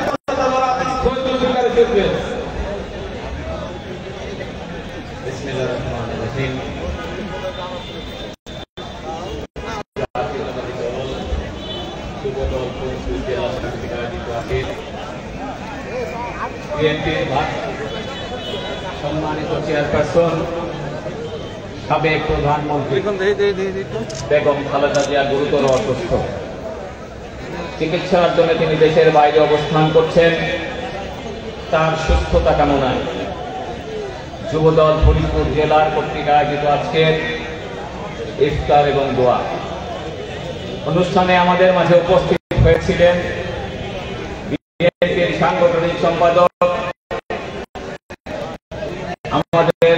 সম্মানিত চেয়ারপারসন, সাবেক প্রধানমন্ত্রী বেগম খালেদা জিয়া গুরুতর অসুস্থ। চিকিৎসার জন্য তিনি দেশের বাইরে অবস্থান করছেন। তার সুস্থতা কামনায় যুবদল ফরিদপুর জেলার কর্তৃক আয়োজিত আজকের ইফতার এবং দোয়া অনুষ্ঠানে আমাদের মাঝে উপস্থিত হয়েছিলেন বিএনপির সাংগঠনিক সম্পাদক, আমাদের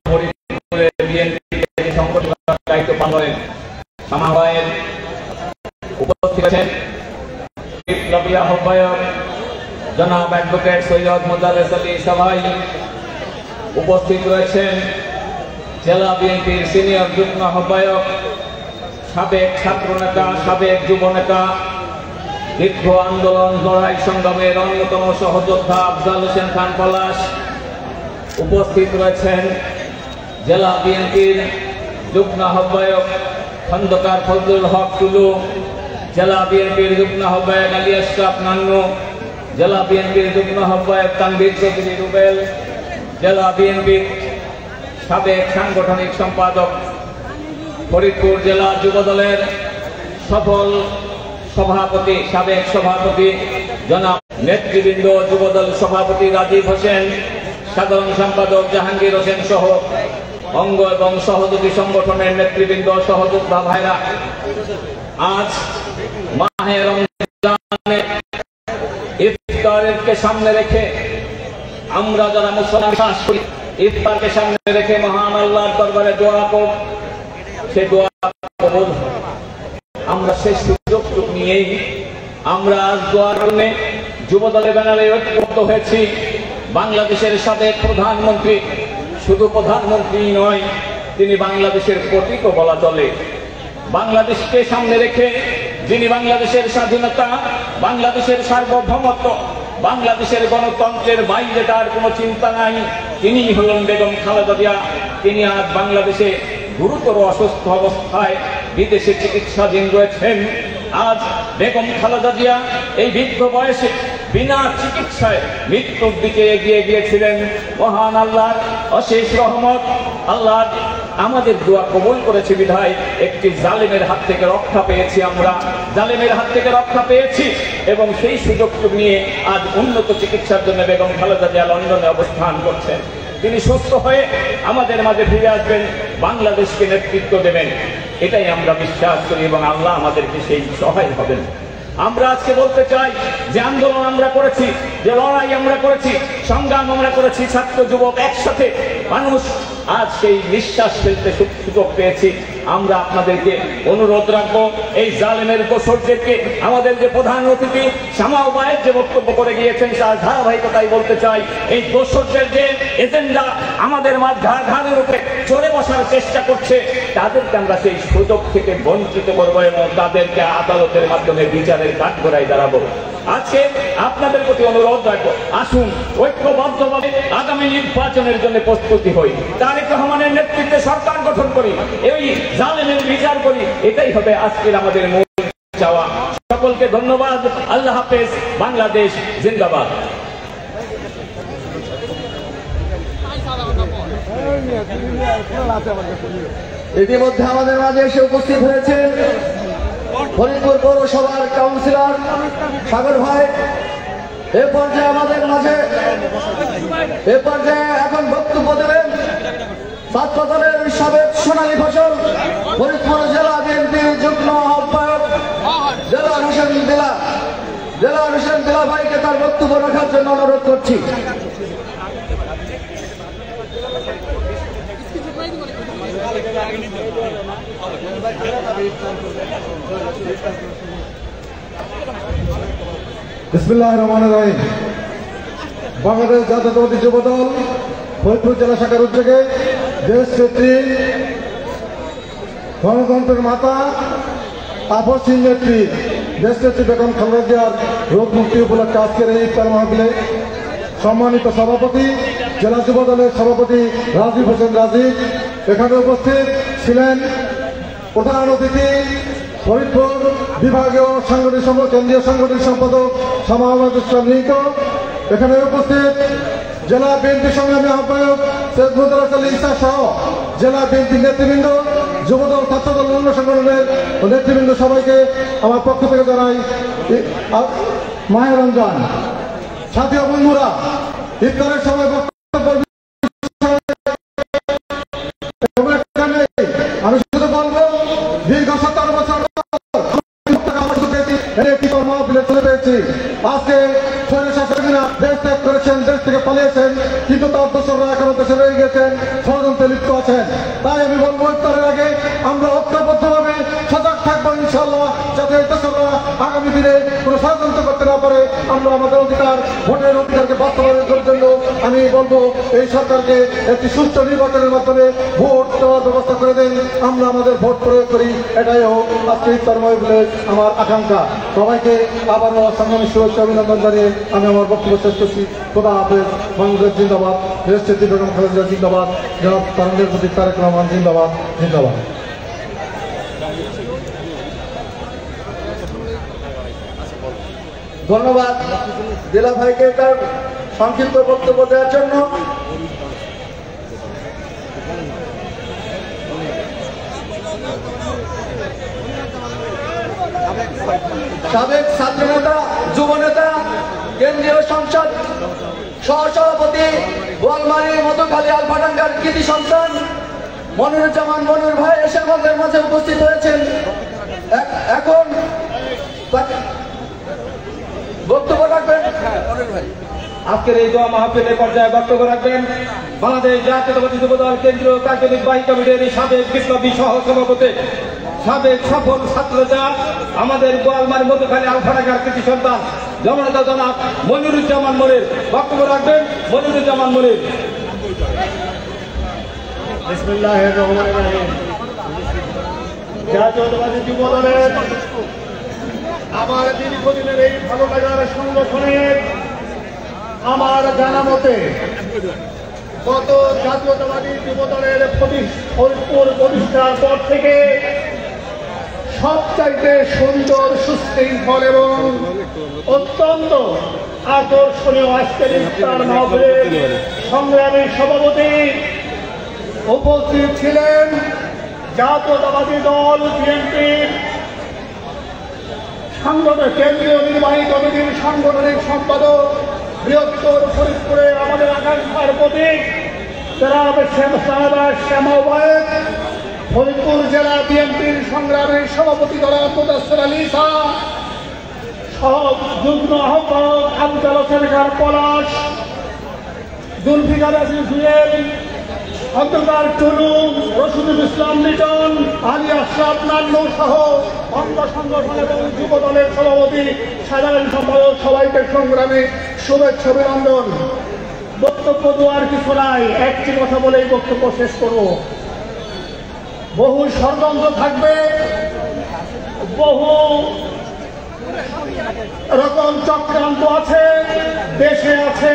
ফরিদপুরের বিএনপির সংগঠনের দায়িত্ব পালন করেন সামাবায়ের উপস্থিত আছেন বিপ্লবী আহ্বায়ক জনাব অ্যাডভোকেট সৈয়দ মোজাল্লেস আলী সভাই। উপস্থিত রয়েছেন জেলা বিএনপির সিনিয়র যুগ্ম আহ্বায়ক, সাবেক ছাত্র নেতা, সাবেক যুব নেতা দীর্ঘ আন্দোলন লড়াই সংগ্রামের অন্যতম সহযোদ্ধা আফজাল হোসেন খান পলাশ। উপস্থিত রয়েছেন জেলা বিএনপির যুগ্ম আহ্বায়ক খন্দকার ফজলুল হক টুলু, জেলা বিএনপির যুগ্ম আহ্বায়ক আলী আশরাফ নান্নু, জেলা বিএনপির যুগ্ম আহ্বায়ক তানভীর চৌধুরী রুবেল, জেলা বিএনপির সাবেক সাংগঠনিক সম্পাদক, ফরিদপুর জেলা যুবদলের সফল সভাপতি সাবেক সভাপতি জনাব নেতৃবৃন্দ, যুবদল সভাপতি রাজীব হোসেন, সাধারণ সম্পাদক জাহাঙ্গীর হোসেন সহ অঙ্গ এবং সহযোগী সংগঠনের নেতৃবৃন্দ, সহযোদ্ধা ভাইরা, আজ মাহে রমজানের ইফতারকে সামনে রেখে আমরা যারা মুসলমান বিশ্বাস করি, ইফতারকে সামনে রেখে মহান আল্লাহর দরবারে দোয়া করব। সে দোয়া কবুল আমরা সেই সুযোগ নিয়েই আমরা আজ দোয়ার জন্য যুবদলের ব্যানারে ঐক্যবদ্ধ হয়েছি। বাংলাদেশের সাবেক প্রধানমন্ত্রী, শুধু প্রধানমন্ত্রী নয়, তিনি বাংলাদেশের প্রতীকও বলা চলে। বাংলাদেশকে সামনে রেখে যিনি বাংলাদেশের স্বাধীনতা, বাংলাদেশের সার্বভৌমত্ব, বাংলাদেশের গণতন্ত্রের বাইরে তার কোনো চিন্তা নাই, তিনি হলেন বেগম খালেদা জিয়া। তিনি আজ বাংলাদেশে গুরুতর অসুস্থ অবস্থায় বিদেশে চিকিৎসাধীন রয়েছেন। আজ বেগম খালেদা জিয়া এই বৃদ্ধ বয়সে বিনা চিকিৎসায় মৃত্যুর দিকে এগিয়ে গিয়েছিলেন। মহান আল্লাহর অশেষ রহমত, আল্লাহ আমাদের দোয়া কবুল করেছে বিধায় একটি জালেমের হাত থেকে রক্ষা পেয়েছি, আমরা জালেমের হাত থেকে রক্ষা পেয়েছি এবং সেই সুযোগটুকু নিয়ে আজ উন্নত চিকিৎসার জন্য বেগম খালেদা জিয়া লন্ডনে অবস্থান করছেন। তিনি সুস্থ হয়ে আমাদের মাঝে ফিরে আসবেন, বাংলাদেশকে নেতৃত্ব দেবেন, এটাই আমরা বিশ্বাস করি এবং আল্লাহ আমাদেরকে সেই সহায় হবেন। আমরা আজকে বলতে চাই যে আন্দোলন আমরা করেছি, যে লড়াই আমরা করেছি, সংগ্রাম আমরা করেছি, ছাত্র যুবক একসাথে মানুষ আজ সেই নিঃশ্বাস ফেলতে সুযোগ পেয়েছি। আমরা আপনাদেরকে অনুরোধ রাখবো, এই জালেমের দোসরদেরকে আমাদের যে প্রধান অতিথি শামা ওবায়েদ যে বক্তব্য করে গিয়েছেন তার ধারাবাহিকতাই বলতে চাই, এই দোসরদের যে এজেন্ডা আমাদের ঘাড়ের উপরে চড়ে বসার চেষ্টা করছে, তাদেরকে আমরা সেই সুযোগ থেকে বঞ্চিত করবো এবং তাদেরকে আদালতের মাধ্যমে বিচারের কাঠগড়ায় দাঁড়াবো। আজকে আপনাদের প্রতি অনুরোধ রাখবো, আসুন ঐক্যবদ্ধভাবে আগামী নির্বাচনের জন্য প্রস্তুতি হই, তারেক রহমানের নেতৃত্বে সরকার গঠন করি, এই জালেমের বিচার করি, এটাই হবে আজকের আমাদের মূল চাওয়া। সকলকে ধন্যবাদ, আল্লাহ হাফেজ, বাংলাদেশ জিন্দাবাদ। ইতিমধ্যে আমাদের মাঝে এসে উপস্থিত হয়েছেন ফরিদপুর পৌরসভার কাউন্সিলর সাগর ভাই। এ পর্যায়ে আমাদের মাঝে এখন বক্তব্য দেবেন ছাত্র দলের সাবেক সোনালী ফসল ফরিদপুর জেলা বিএনপির যুগ্ম আহ্বায়ক জেলার হোসেন দিলা ভাইকে তার বক্তব্য রাখার জন্য অনুরোধ করছি। বিসমিল্লাহির রহমানির রহিম। বাংলাদেশ জাতীয়তাবাদী যুবদল ফরিদপুর জেলা শাখার উদ্যোগে দেশ নেত্রী, গণতন্ত্রের মাতা, আপসহীন নেত্রী দেশ নেত্রী বেগম খালেদা জিয়ার রোগ মুক্তি উপলক্ষে আজকের এই ইফতার মাহফিলে সম্মানিত সভাপতি জেলা যুবদলের সভাপতি রাজীব হোসেন রাজীব, এখানে উপস্থিত ছিলেন প্রধান অতিথি ফরিদপুর বিভাগীয় কেন্দ্রীয় সাংগঠনিক সম্পাদক শামা ওবায়েদ ইসলাম নিহিত, এখানে উপস্থিত জেলা বিএনপি সংগ্রামী আহ্বায়ক সৈয়দ মুদাররেস আলী ঈসা সহ জেলা বিএনপি নেতৃবৃন্দ, যুবদল, ছাত্রদল, অন্য সংগঠনের নেতৃবৃন্দ, সবাইকে আমার পক্ষ থেকে জানাই মাহে রমজান। সাথী বন্ধুরা, ইফতারের সময় আমি শুধু বলবো, দীর্ঘ 17 বছর চলে পেয়েছি। আজকে স্বৈরশাসকেরা দেশ ত্যাগ করেছেন, দেশ থেকে পালিয়েছেন, কিন্তু তার দোসররা এখনো দেশে রয়ে গেছেন, ষড়যন্ত্রে লিপ্ত আছেন। তাই আমি বলবো, ইফতারের আগে আমরা ঐক্যবদ্ধভাবে সজাগ থাকবো ইনশাআল্লাহ, যাতে দোসররা আগামী দিনে কোনো ষড়যন্ত্র করতে না পারে। করে আমরা আমাদের অধিকার, ভোটের অধিকারকে বাস্তবায়নের জন্য আমি বলবো এই সরকারকে একটি সুষ্ঠু নির্বাচনের মাধ্যমে ভোট দেওয়ার ব্যবস্থা করে দেন, আমরা আমাদের ভোট প্রয়োগ করি, এটাই হোক আজকে ইফতার মাহফিলের আমার আকাঙ্ক্ষা। সবাইকে আবারও সংগ্রামী শুভেচ্ছা অভিনন্দন জানিয়ে আমি আমার বক্তব্য শেষ করছি। খোদা হাফেজ। বাংলাদেশ জিন্দাবাদ, দেশটি বেগম খালেদা জিন্দাবাদ, জনাব তারেক প্রতীক তারেক রহমান জিন্দাবাদ জিন্দাবাদ। ধন্যবাদ জেলা ভাইকে তার সংক্ষিপ্ত বক্তব্য দেওয়ার জন্য। সাবেক ছাত্র নেতা, যুব নেতা, কেন্দ্রীয় সংসদ সহসভাপতি, বোয়ালমারী মধুখালী আলফাডাঙ্গার কৃতি সন্তান মনিরুজ্জামান মনির ভাই এসে আমাদের মাঝে উপস্থিত হয়েছেন। এখন বক্তব্য রাখবেন আজকের এই দোয়া মাহফিলের পর্যায়ে বক্তব্য রাখবেন বাংলাদেশ জাতীয়তাবাদী যুবদল কেন্দ্রীয় কার্যনির্বাহী কমিটির সাবেক বিপ্লবী সহ সভাপতি, সাবেক সফল ছাত্রনেতা, আমাদের বোয়ালমারী মধুখালী আলফাডাঙ্গার কৃতি সন্তান জননেতা জনাব মনিরুজ্জামান মনির বক্তব্য রাখবেন। মনিরুজ্জামান মনির। বিসমিল্লাহির রহমানির রহিম। জাতীয়তাবাদী যুবদলের আমার দীর্ঘদিনের এই ভালো লাগার সংগঠনের আমার জানা মতে গত জাতীয়তাবাদী যুবদলের ফরিদপুর প্রতিষ্ঠার পর থেকে সবচাইতে সুন্দর, সুশৃঙ্খল এবং অত্যন্ত আকর্ষণীয় আজকের ইফতার মাহফিলের সংগ্রামী সভাপতি উপস্থিত ছিলেন জাতীয়তাবাদী দল বিএনপির কেন্দ্রীয় নির্বাহী কমিটির সাংগঠনিক সম্পাদক, বৃহত্তর ফরিদপুরে আমাদের আকাঙ্ক্ষার প্রতীক জনাব শ্যামা ওবায়েদ, ফরিদপুর জেলা বিএনপির সংগ্রামী সভাপতি জনাব মুদাসসির আলী ঈসা, যুগ্ম আহ্বায়ক আবুল হোসেন খান পলাশ, জুলফিকার আলী জুয়েল, অন্ধকার টুলু, রশিদুল ইসলাম লিটন, আলী আশরাফ নান্নু সহ অঙ্গ সংগঠন এবং যুব দলের সভাপতি, সাধারণ সম্পাদক সবাইকে সংগ্রামে শুভেচ্ছা অভিনন্দন। বক্তব্য দেওয়ার কিছু নাই, একটি কথা বলেই বক্তব্য শেষ করব। বহু ষড়যন্ত্র থাকবে, বহু রকম চক্রান্ত আছে, দেশে আছে,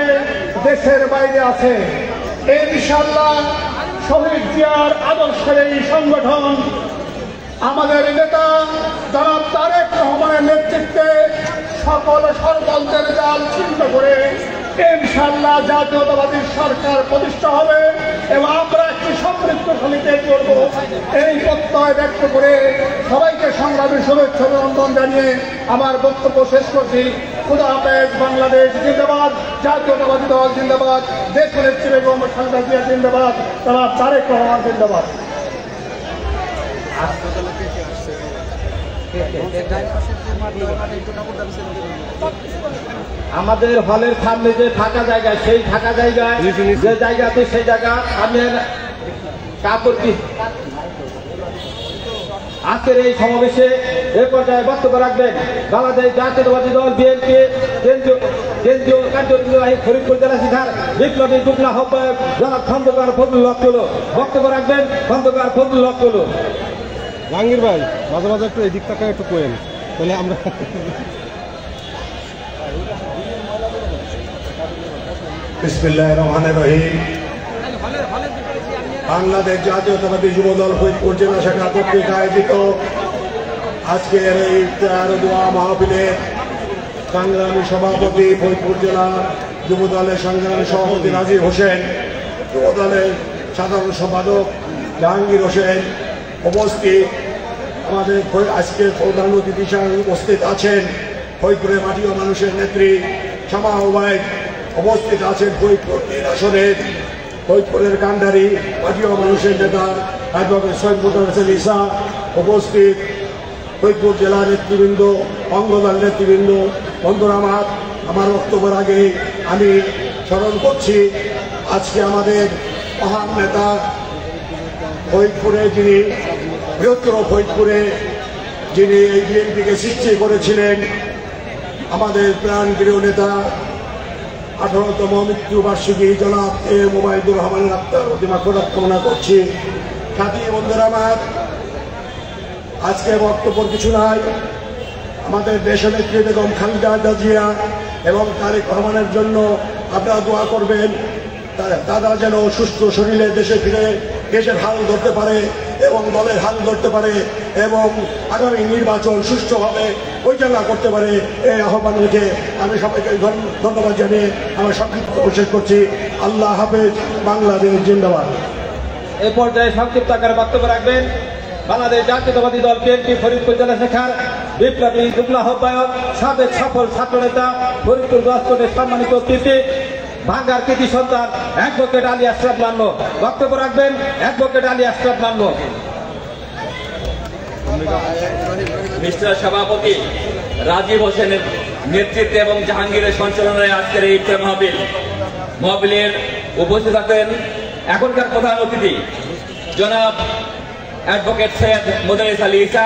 দেশের বাইরে আছে। ইনশাআল্লাহ শহীদ জিয়ার আদর্শের এই সংগঠন আমাদের নেতা জনাব তারেক রহমানের নেতৃত্বে সকল ষড়যন্ত্রের জাল ছিন্ন করে ইনশাআল্লাহ জাতীয়তাবাদী সরকার প্রতিষ্ঠা হবে এবং আমরা একটি সমৃদ্ধশালীতে করব, এই প্রত্যয় ব্যক্ত করে সবাইকে সংগ্রামী শুভেচ্ছা অভিনন্দন জানিয়ে আমার বক্তব্য শেষ করছি। খুদা হাফেজ। বাংলাদেশ জিন্দাবাদ, জাতীয়তাবাদী দল জিন্দাবাদ, দেশের নেত্রী বেগম খালেদা জিয়া জিন্দাবাদ, জনাব তারেক রহমান জিন্দাবাদ। আমাদের হলের সামনে যে ফাঁকা জায়গা, সেই ফাঁকা জায়গায় যে জায়গাতে সেই জায়গা আমি কাপড় আজকের এই সমাবেশে এ পর্যায়ে বক্তব্য রাখবেন বাংলাদেশ জাতীয়তাবাদী দল বিএনপি কেন্দ্রীয় কার্যনির্বাহী ফরিদপুর জেলা শাখার বিপ্লবী যুগ্ম আহ্বায়ক জনাব খন্দকার ফজলুল হক টুলু বক্তব্য রাখবেন। খন্দকার ফজলুল হক টুলু। জাহাঙ্গীর ভাই মাঝে মাঝে একটু এদিক টাকা একটু কোয়েন, তাহলে আমরা বিসমিল্লাহির রহমানির রহিম। বাংলাদেশ জাতীয়তাবাদী যুবদল ফরিদপুর জেলা শাখা কর্তৃক আয়োজিত আজকের এই ইফতার দোয়া মাহফিলের সংগ্রামী সভাপতি, ফরিদপুর জেলা যুবদলের সংগ্রামী সভাপতি রাজীব হোসেন, যুবদলের সাধারণ সম্পাদক জাহাঙ্গীর হোসেন উপস্থিত, আমাদের আজকের প্রধান অতিথি হিসেবে উপস্থিত আছেন ফরিদপুরের মাটি ও মানুষের নেত্রী শ্যামা ওবায়েদ, উপস্থিত আছেন ফরিদপুর আসনের ফরিদপুরের কান্ডারি মাটি ও মানুষের নেতা অ্যাডভোকেট সৈয়দ মুদাসসির ঈসা, উপস্থিত ফরিদপুর জেলার নেতৃবৃন্দ, অঙ্গদল নেতৃবৃন্দ, বন্ধুরা আমার বক্তব্যের আগে আমি স্মরণ করছি আজকে আমাদের মহান নেতা ফরিদপুরে, যিনি বৃহত্তর ফরিদপুরে যিনি এই বিএনপিকে সৃষ্টি করেছিলেন, আমাদের প্রাণপ্রিয় নেতা 18তম মৃত্যুবার্ষিকী জনাব ওবায়দুর রহমানের আত্মার অতি মাগফিরাত কামনা করছি। সাথী বন্ধুরা আমার, আজকে বক্তব্য কিছু নাই। আমাদের দেশনেত্রী বেগম খালেদা জিয়া এবং তারেক রহমানের জন্য আপনারা দোয়া করবেন, তারা যেন সুস্থ শরীরে দেশে ফিরে দেশের হাল ধরতে পারে এবং দলের হাল ধরতে পারে এবং আগামী নির্বাচন সুষ্ঠুভাবে পরিচালনা করতে পারে। এই আহ্বান রেখে আমি সবাইকে ধন্যবাদ জানিয়ে আমার সংক্ষিপ্ত শেষ করছি। আল্লাহ হাফেজ। বাংলাদেশ জিন্দাবাদ। এ পর্যায়ে সংক্ষিপ্ত আকারে বক্তব্য রাখবেন বাংলাদেশ জাতীয়তাবাদী দল বিএনপি ফরিদপুর জেলা শাখার বিপ্লবী যুগ্ম আহ্বায়ক, সাবেক সফল ছাত্রনেতা, ফরিদপুর দশকোটের সম্মানিত অতিথি, ভাঙ্গার কৃতি সন্তান অ্যাডভোকেট আলী আশরাফ নান্নু। বক্তব্য রাখবেন অ্যাডভোকেট আলী আশরাফ নান্নু। মিস্টার সভাপতি রাজীব হোসেনের নেতৃত্বে এবং জাহাঙ্গীরের সঞ্চালনায় আজকের এই ইফতার মাহফিলের উপস্থিত আছেন এখনকার প্রধান অতিথি জনাব অ্যাডভোকেট সৈয়দ মোদারিস আলী ঈসা,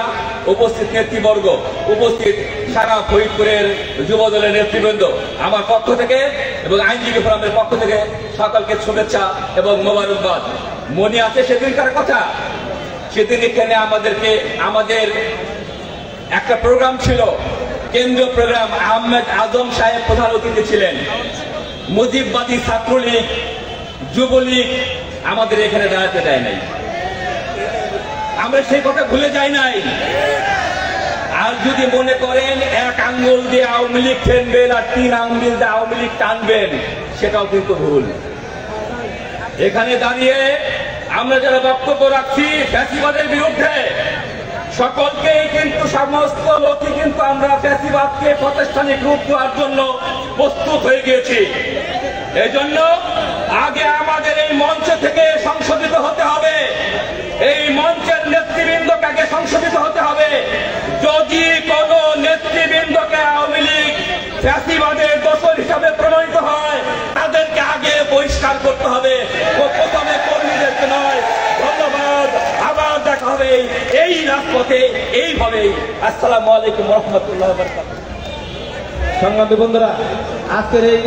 উপস্থিত নেতৃবর্গ, উপস্থিত সারা ফরিদপুরের যুব দলের নেতৃবৃন্দ, আমার পক্ষ থেকে এবং আইনজীবী ফোরামের পক্ষ থেকে সকলকে শুভেচ্ছা এবং মোবারকবাদ। মনে আছে সেদিনকার কথা? সেদিন এখানে আমাদের একটা প্রোগ্রাম ছিল, কেন্দ্রীয় প্রোগ্রাম। আহমেদ আজম সাহেব প্রধান অতিথি ছিলেন। মুজিববাদী ছাত্রলীগ, যুবলীগ আমাদের এখানে দাঁড়াতে দেয় নাই। আমরা সেই কথা ভুলে যাই নাই। আর যদি মনে করেন এক আঙ্গুল দিয়ে আওয়ামী লীগ টেনবেন আর 3 আঙ্গুল দিয়ে আওয়ামী লীগ টানবেন, সেটাও কিন্তু ভুল। এখানে দাঁড়িয়ে আমরা যারা বক্তব্য রাখছি ফ্যাসিবাদের বিরুদ্ধে, সকলকেই কিন্তু সমস্ত লোকই কিন্তু আমরা ফ্যাসিবাদকে প্রাতিষ্ঠানিক রূপ দেওয়ার জন্য প্রস্তুত হয়ে গিয়েছি। এই জন্য আগে আমাদের এই মঞ্চ থেকে সংশোধিত হতে হবে, এই মঞ্চের নেতৃবৃন্দকে আগে সংশোধিত হতে হবে। যদি কোন নেতৃবৃন্দকে আওয়ামী লীগ ফ্যাসিবাদের দোষর হিসাবে প্রমাণিত হয়, তাদেরকে আগে বহিষ্কার করতে হবে, প্রথমে কর্মীদেরকে নয়। ধন্যবাদ। আবার দেখা হবে এই রাজপথে এইভাবেই। আসসালামু আলাইকুম ওয়া রাহমাতুল্লাহি ওয়া বারাকাতুহু। সংগ্রামী বন্ধুরা, আজকের এই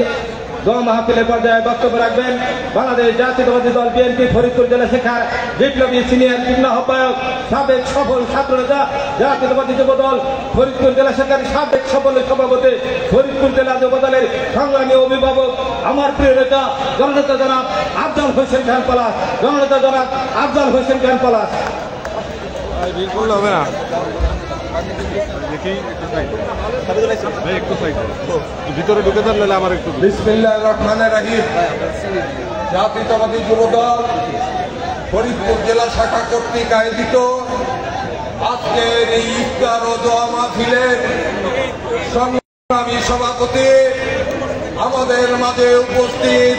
দোয়া মাহফিলের পর্যায়ে বক্তব্য রাখবেন বাংলাদেশ জাতীয়তাবাদী দল বিএনপি ফরিদপুর জেলা শাখার বিপ্লবী সিনিয়র যুগ্ম আহ্বায়ক, সাবেক সফল ছাত্রনেতা, জাতীয়তাবাদী যুব দল ফরিদপুর জেলা শাখার সাবেক সফল সভাপতি, ফরিদপুর জেলা যুব দলের সংগ্রামী অভিভাবক, আমার প্রিয় নেতা জননেতা জনাব আফজাল হোসেন খান পলাশ। জননেতা জনাব আফজাল হোসেন খান পলাশ। ভিতরে ঢুকে থাকলে আমার একটু। বিসমিল্লাহির রহমানির রহিম। জাতীয়তাবাদী যুব দল ফরিদপুর জেলা শাখা কর্তৃক আয়োজিত আজকের এই ইফতার ও দোয়া মাহফিলের সংগ্রামী সভাপতি, আমাদের মাঝে উপস্থিত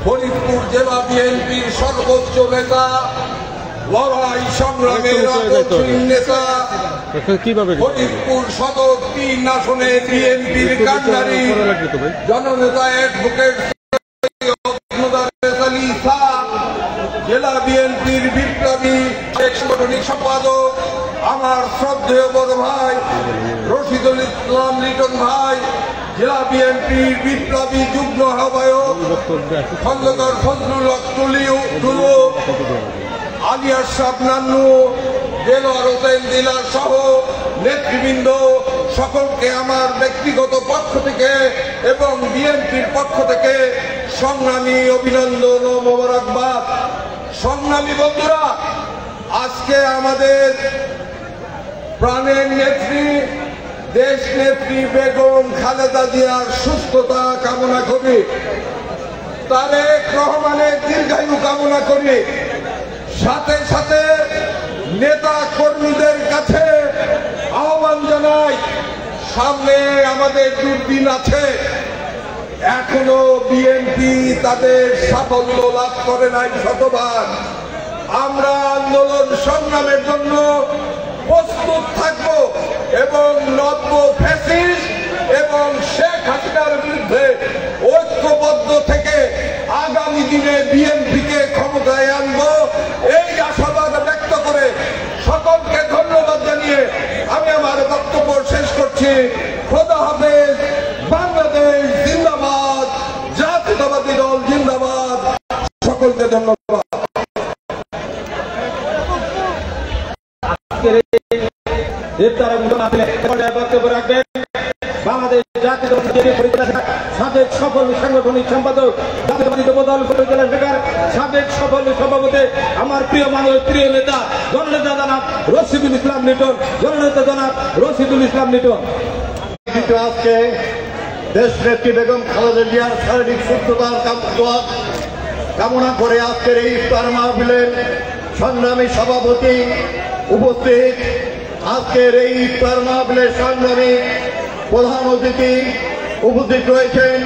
ফরিদপুর জেলা বিএনপির সর্বোচ্চ নেতা, লড়াই সংগ্রামের অগ্রণী নেতা, ফরিদপুর সদর 3 আসনে বিএনপির কান্ডারি জননেতা অ্যাডভোকেট মোদারিস আলী ঈসা, জেলা বিএনপির বিপ্লবী সাংগঠনিক সম্পাদক আমার শ্রদ্ধেয় বড় ভাই রশিদুল ইসলাম লিটন ভাই, জেলা বিএনপির বিপ্লবী যুগ্ম আহ্বায়ক খন্দকার ফজলুল হক টুলু, আলী আশরাফ নান্নু, দেলোয়ার হোসেন দিলার সহ নেতৃবৃন্দ, সকলকে আমার ব্যক্তিগত পক্ষ থেকে এবং বিএনপির পক্ষ থেকে সংগ্রামী অভিনন্দন ও মোবারকবাদ। সংগ্রামী বন্ধুরা, আজকে আমাদের প্রাণের নেত্রী, দেশ নেত্রী বেগম খালেদা জিয়ার সুস্থতা কামনা করি, তারেক রহমানের দীর্ঘায়ু কামনা করি। সাথে সাথে নেতা কর্মীদের কাছে আহ্বান জানাই, সামনে আমাদের দুর্দিন আছে। এখনো বিএনপি তাদের সাফল্য লাভ করে নাই শতবার। আমরা আন্দোলন সংগ্রামের জন্য প্রস্তুত থাকব এবং নব্য ফ্যাসিস্ট এবং শেখ হাসিনার বিরুদ্ধে ঐক্যবদ্ধ থেকে আগামী দিনে বিএনপিকে ক্ষমতায় আনব, এই আশাবাদ ব্যক্ত করে সকলকে ধন্যবাদ জানিয়ে আমি আমার বক্তব্য শেষ করছি। খোদা হাফেজ। ইফতার এবং বক্তব্য রাখবেন বাংলাদেশ জাতীয়তাবাদী সাবেক সফল সাংগঠনিক সম্পাদক জাতীয়তাবাদী যুবদল উপজেলা শাখার সাবেক সফল সভাপতি আমার প্রিয় মানুষ প্রিয় নেতা জননেতা জনাব রশিদুল ইসলাম লিটন জননেতা জনাব রশিদুল ইসলাম লিটন। আজকে দেশ নেত্রী বেগম খালেদা জিয়ার শারীরিক সুস্থতার কামনা করে আজকের এই ইফতার মাহফিলের সংগ্রামী সভাপতি উপস্থিত, আজকের এই ইফতার মাহফিলের সংগ্রামী প্রধান অতিথি উপস্থিত রয়েছেন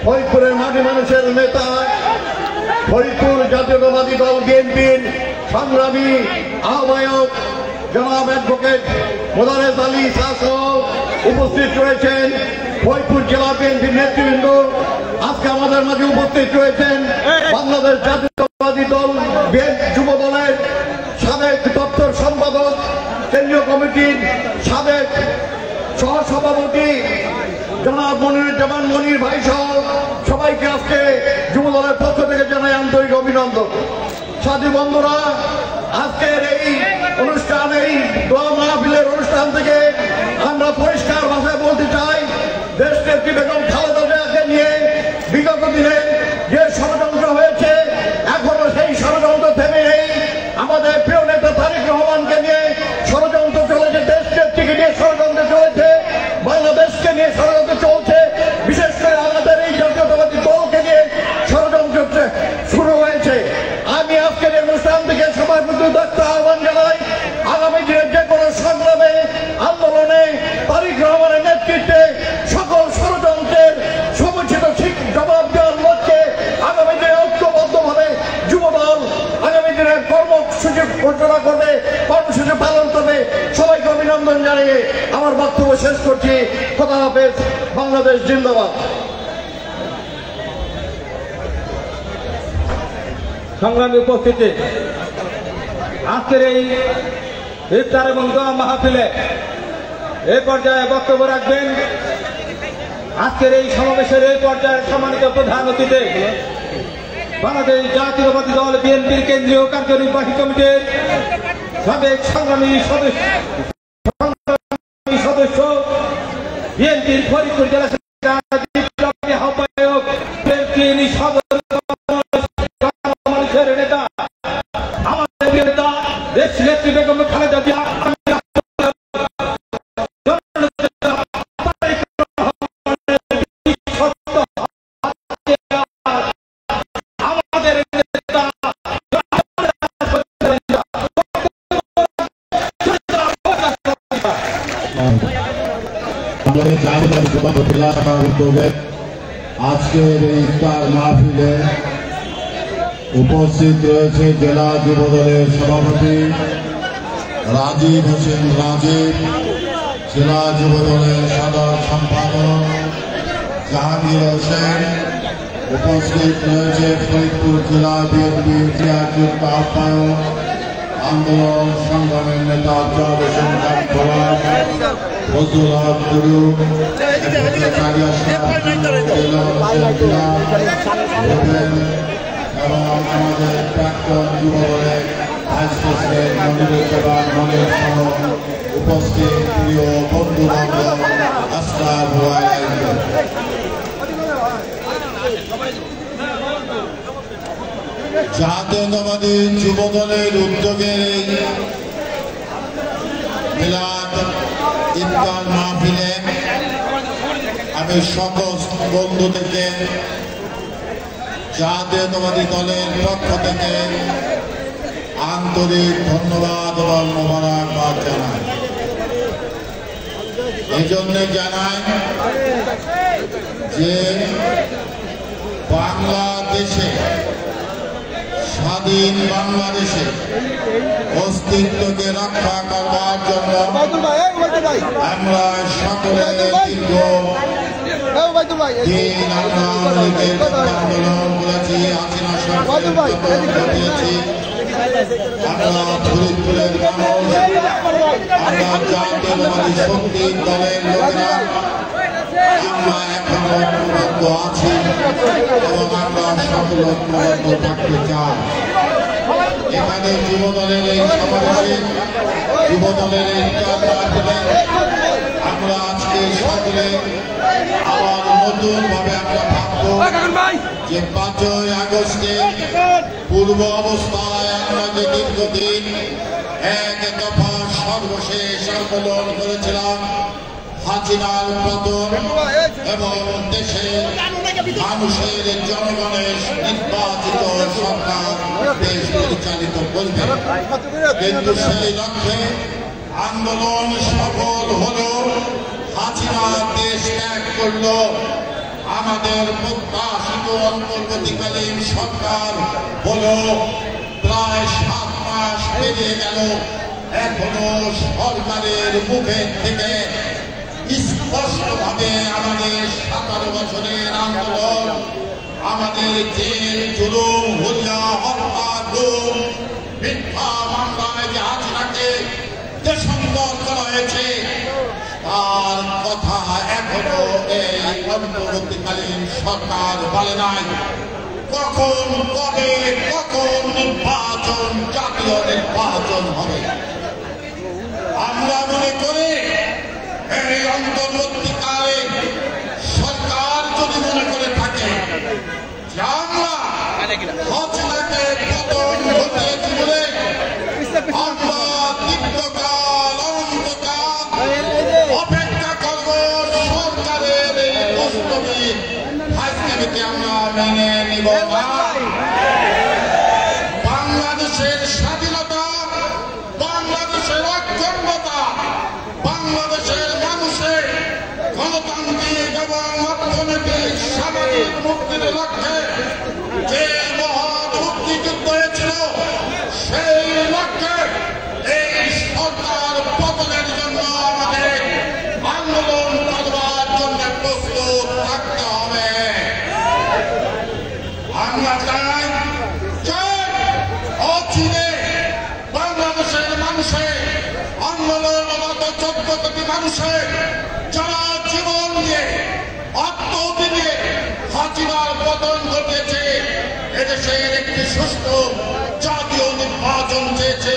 ফরিদপুরের মাটি মানুষের নেতা ফরিদপুর জাতীয়তাবাদী দল বিএনপির সংগ্রামী আহ্বায়ক জনাব অ্যাডভোকেট মোদারেজ আলী শাহ উপস্থিত রয়েছেন ফরিদপুর জেলা বিএনপির নেতৃবৃন্দ। আজকে আমাদের মাঝে উপস্থিত রয়েছেন বাংলাদেশ জাতীয়তাবাদী দল যুব দলের সাবেক দপ্তর সম্পাদক কেন্দ্রীয় কমিটির সাবেক সহসভাপতি জনাব মনিরুজ্জামান মনির ভাই সহ সবাইকে আজকে যুব দলের পক্ষ থেকে জানাই আন্তরিক অভিনন্দন। সাথী বন্ধুরা, আজকের এই অনুষ্ঠান এই দোয়া মাহফিলের অনুষ্ঠান থেকে আমরা পরিষ্কার ভাষায় বলতে চাই দেশ নেত্রী বেগম খালেদা জিয়াকে নিয়ে বিগত দিনে যে ষড়যন্ত্র হয়েছে এখনো সেই ষড়যন্ত্র থেমে নেই। আমাদের প্রিয় নেতা তারেক রহমানকে নিয়ে ষড়যন্ত্র চলেছে, দেশ নেত্রীকে নিয়ে ষড়যন্ত্র চলেছে, বাংলাদেশকে নিয়ে ষড়যন্ত্র চলছে, বিশেষ করে আমাদের এই জাতীয়তাবাদী দলকে নিয়ে ষড়যন্ত্র শুরু হয়েছে। আমি আজকের এই অনুষ্ঠান থেকে সবার প্রতি উদাত্ত আহ্বান জানাই আগামী দিনের যে কোনো সংগ্রামে আন্দোলনে তারেক রহমানের নেতৃত্বে সকল ষড়যন্ত্রের সমুচিত জবাব দেওয়ার লক্ষ্যে আগামী দিনে ঐক্যবদ্ধভাবে যুব দল আগামী দিনের কর্মসূচি ঘোষণা করবে, কর্মসূচি পালন করবে। সবাইকে অভিনন্দন জানিয়ে আমার বক্তব্য শেষ করছি। খোদা হাফেজ। বাংলাদেশ জিন্দাবাদ। সংগ্রামী উপস্থিতি, আজকের এই ইফতার এবং দোয়া মাহফিলে এই পর্যায়ে বক্তব্য রাখবেন আজকের এই সমাবেশের এই পর্যায়ে সম্মানিত প্রধান অতিথি বাংলাদেশ জাতীয়তাবাদী দল বিএনপির কেন্দ্রীয় কার্যনির্বাহী কমিটির সাবেক সংগ্রামী সদস্য বিএনপির ফরিদপুর জেলা শাখার আহ্বায়ক মানুষের নেতা আমাদের নেতা দেশ নেত্রী বেগম খালেদা জিয়া আজকের এই ইফতার মাহফিলে উপস্থিত রয়েছে জেলা যুবদলের সভাপতি রাজীব হোসেন রাজীব, জেলা যুবদলের সাধারণ সম্পাদক জাহাঙ্গীর হোসেন, উপস্থিত রয়েছে ফরিদপুর জেলা বিএনপির ক্রিয়াযুক্ত আহ্বায়ক আন্দোলন সংগ্রামের নেতা আফজাল হোসেন ফজলুল হক গুরু এবং আমাদের প্রাক্তন যুবদলের ভাইস প্রেসিডেন্ট মনিরুজ্জামান মনির সহ উপস্থিত প্রিয় বন্ধু বান্ধব আসসালামু আলাইকুম। জাতীয়তাবাদী যুবদলের উদ্যোগে মিলাদ ইফতার মাহফিলে আমি সকল বন্ধুদেরকে জাতীয়তাবাদী দলের পক্ষ থেকে আন্তরিক ধন্যবাদ এবং মোবারকবাদ জানাই। এই জন্য জানাই যে বাংলাদেশে স্বাধীন বাংলাদেশে অস্তিত্বকে রক্ষা করবার জন্য আমরা সকলে দীর্ঘ দিন আমরা আন্দোলন করেছি, হাসিনা সরকার ঘটিয়েছি। আমরা ফরিদপুরের মানুষ, আমরা জাতীয়তাবাদী শক্তি দলের লোকেরা আমরা এখন ঐক্যবদ্ধ আছি এবং আমরা সকল ঐক্যবদ্ধ থাকতে চাই। এখানে আমাদের যুব দলের এই সমাবেশে যুব দলের এই আমরা আজকে সকলে আবার নতুন ভাবে আমরা ভাববো যে 5ই আগস্টে পূর্ব অবস্থায় আমরা যে দীর্ঘদিন এক দফা সর্বশেষ আন্দোলন করেছিলাম হাসিনার পতন এবং দেশের মানুষের জনগণের নির্বাচিত সরকার দেশ পরিচালিত করবে, কিন্তু সেই লক্ষ্যে আন্দোলন সফল হলো। হাসিনা দেশ ত্যাগ করল। আমাদের প্রত্যাশিত অন্তর্বর্তীকালীন সরকার হলো প্রায় 7 মাস পেরিয়ে গেল, এখনো সরকারের মুখের থেকে স্পষ্টভাবে আমাদের 17 বছরের আন্দোলন, আমাদের জেল জুলুম হত্যা গুম মিথ্যা মামলায় যে হাসিনাকে দেশান্তর করা হয়েছে তার কথা এখনো এই অন্তর্বর্তীকালীন সরকার বলে নাই। কখন কবে কখন নির্বাচন, জাতীয় নির্বাচন হবে? আমরা মনে করি এই অন্তর্বর্তীকালে সরকার যদি মনে করে থাকে যে আমরা হাসিনাকে পতন ঘটিয়েছি বলে আমরা দীর্ঘকাল অনন্তকাল অপেক্ষা করব সরকারের এই প্রস্তাবে হাসিনাকে আমরা মেনে নিব না। বাংলাদেশের স্বাধীনতা, বাংলাদেশের অখণ্ডতা, বাংলাদেশের মানুষের গণতান্ত্রিক এবং অর্থনৈতিক সামাজিক মুক্তির লক্ষ্যে যে মহান মুক্তিযুদ্ধ হয়েছিল সেই লক্ষ্যে এই সরকার পতনের জন্য আমাদের আন্দোলন করবার জন্য প্রস্তুত থাকতে হবে। আমরা চাই অচিরে বাংলাদেশের মানুষের আন্দোলনরত 14 কোটি মানুষের যারা জীবন দিয়ে আত্মহত্যা দিয়ে হাসিনার পতন ঘটিয়েছে, এদেশের একটি সুষ্ঠু জাতীয় নির্বাচন চেয়েছে,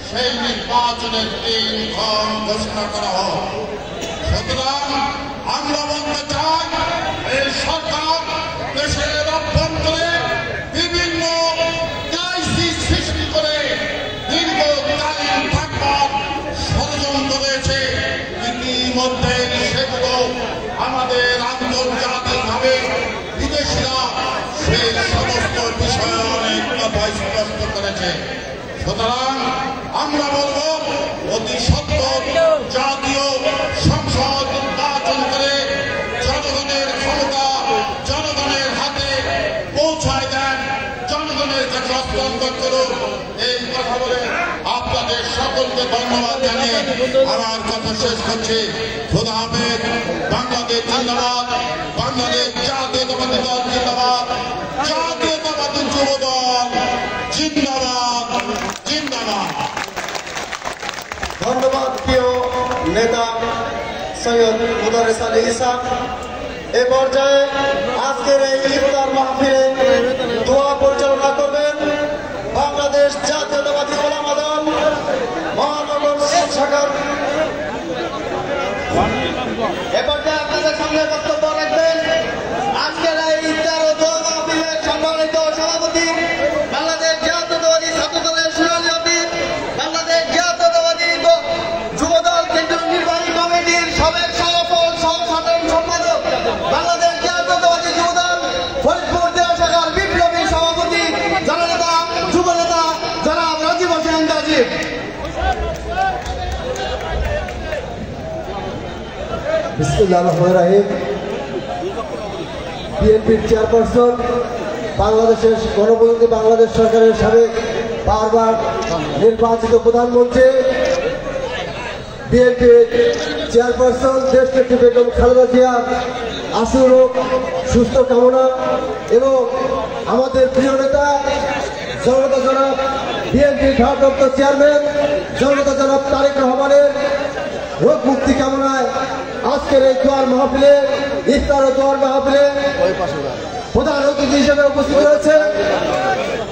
সেই নির্বাচনের দিনক্ষণ ঘোষণা করা হোক। সুতরাং আমরা বলতে চাই এই সরকার দেশের অভ্যন্তরে বিভিন্ন ক্রাইসিস সৃষ্টি করে দীর্ঘকালীন থাকবার ষড়যন্ত্র রয়েছে। ইতিমধ্যে সেগুলো আমাদের আন্তর্জাতিকভাবে বিদেশিরা সেই সমস্ত বিষয়ে অনেক কথা স্পষ্ট করেছে। সুতরাং আমরা বলব অতি সত্বর জাতীয় সংসদ নির্বাচন করে জনগণের ক্ষমতা জনগণের হাতে পৌঁছায় দেন, জনগণের কাছে হস্তান্তর করুন। এই কথা বলে আপনাদের সকলকে ধন্যবাদ জানিয়ে আমার কথা শেষ করছি। খোদা হাফেজ। বাংলাদেশ জিন্দাবাদ, বাংলাদেশ জাতীয়তাবাদী দল জিন্দাবাদ, জাতীয়তাবাদী যুব দল জিন্দাবাদ, জিন্দাবাদ। ধন্যবাদ প্রিয় নেতা সৈয়দ মুদারেস আলী ঈসা। এ পর্যায়ে আজকের এই ইফতার মাহফিলে দোয়া পরিচালনা করবেন বাংলাদেশ জাতীয়তাবাদী ওলামা দল মহানগর শাখার। এ পর্যায়ে আপনাদের সামনে বক্তব্য রাখবেন আজকের এই ইফতার ও দোয়া মাহফিলের সম্মানিত সভাপতি বাংলাদেশ জাতীয়তাবাদী ছাত্র দলের সভাপতি, বাংলাদেশ জাতীয়তাবাদী যুবদল কেন্দ্রীয় নির্বাহী কমিটির সাবেক সফল সাধারণ সম্পাদক, বাংলাদেশ জাতীয়তাবাদী যুবদল ফরিদপুর জেলা শাখার বিপ্লবী সভাপতি জননেতা যুবনেতা জনাব রাজীব হোসেন রাজীব। বিসমিল্লাহির রহমানির রহিম। বিএনপির চেয়ারপারসন, বাংলাদেশের গণপ্রজাতন্ত্রী বাংলাদেশ সরকারের সাবেক বারবার নির্বাচিত প্রধানমন্ত্রী, বিএনপির চেয়ারপারসন দেশনেত্রী বেগম খালেদা জিয়া আশু সুস্থ কামনা এবং আমাদের প্রিয় নেতা জনতা জনাব বিএনপির ভারপ্রাপ্ত চেয়ারম্যান জনতা জনাব তারেক রহমানের রোগ মুক্তি কামনায় আজকের এই দোয়ার মাহফিলে, ইফতার ও দোয়ার মাহফিলে প্রধান অতিথি হিসেবে উপস্থিত রয়েছে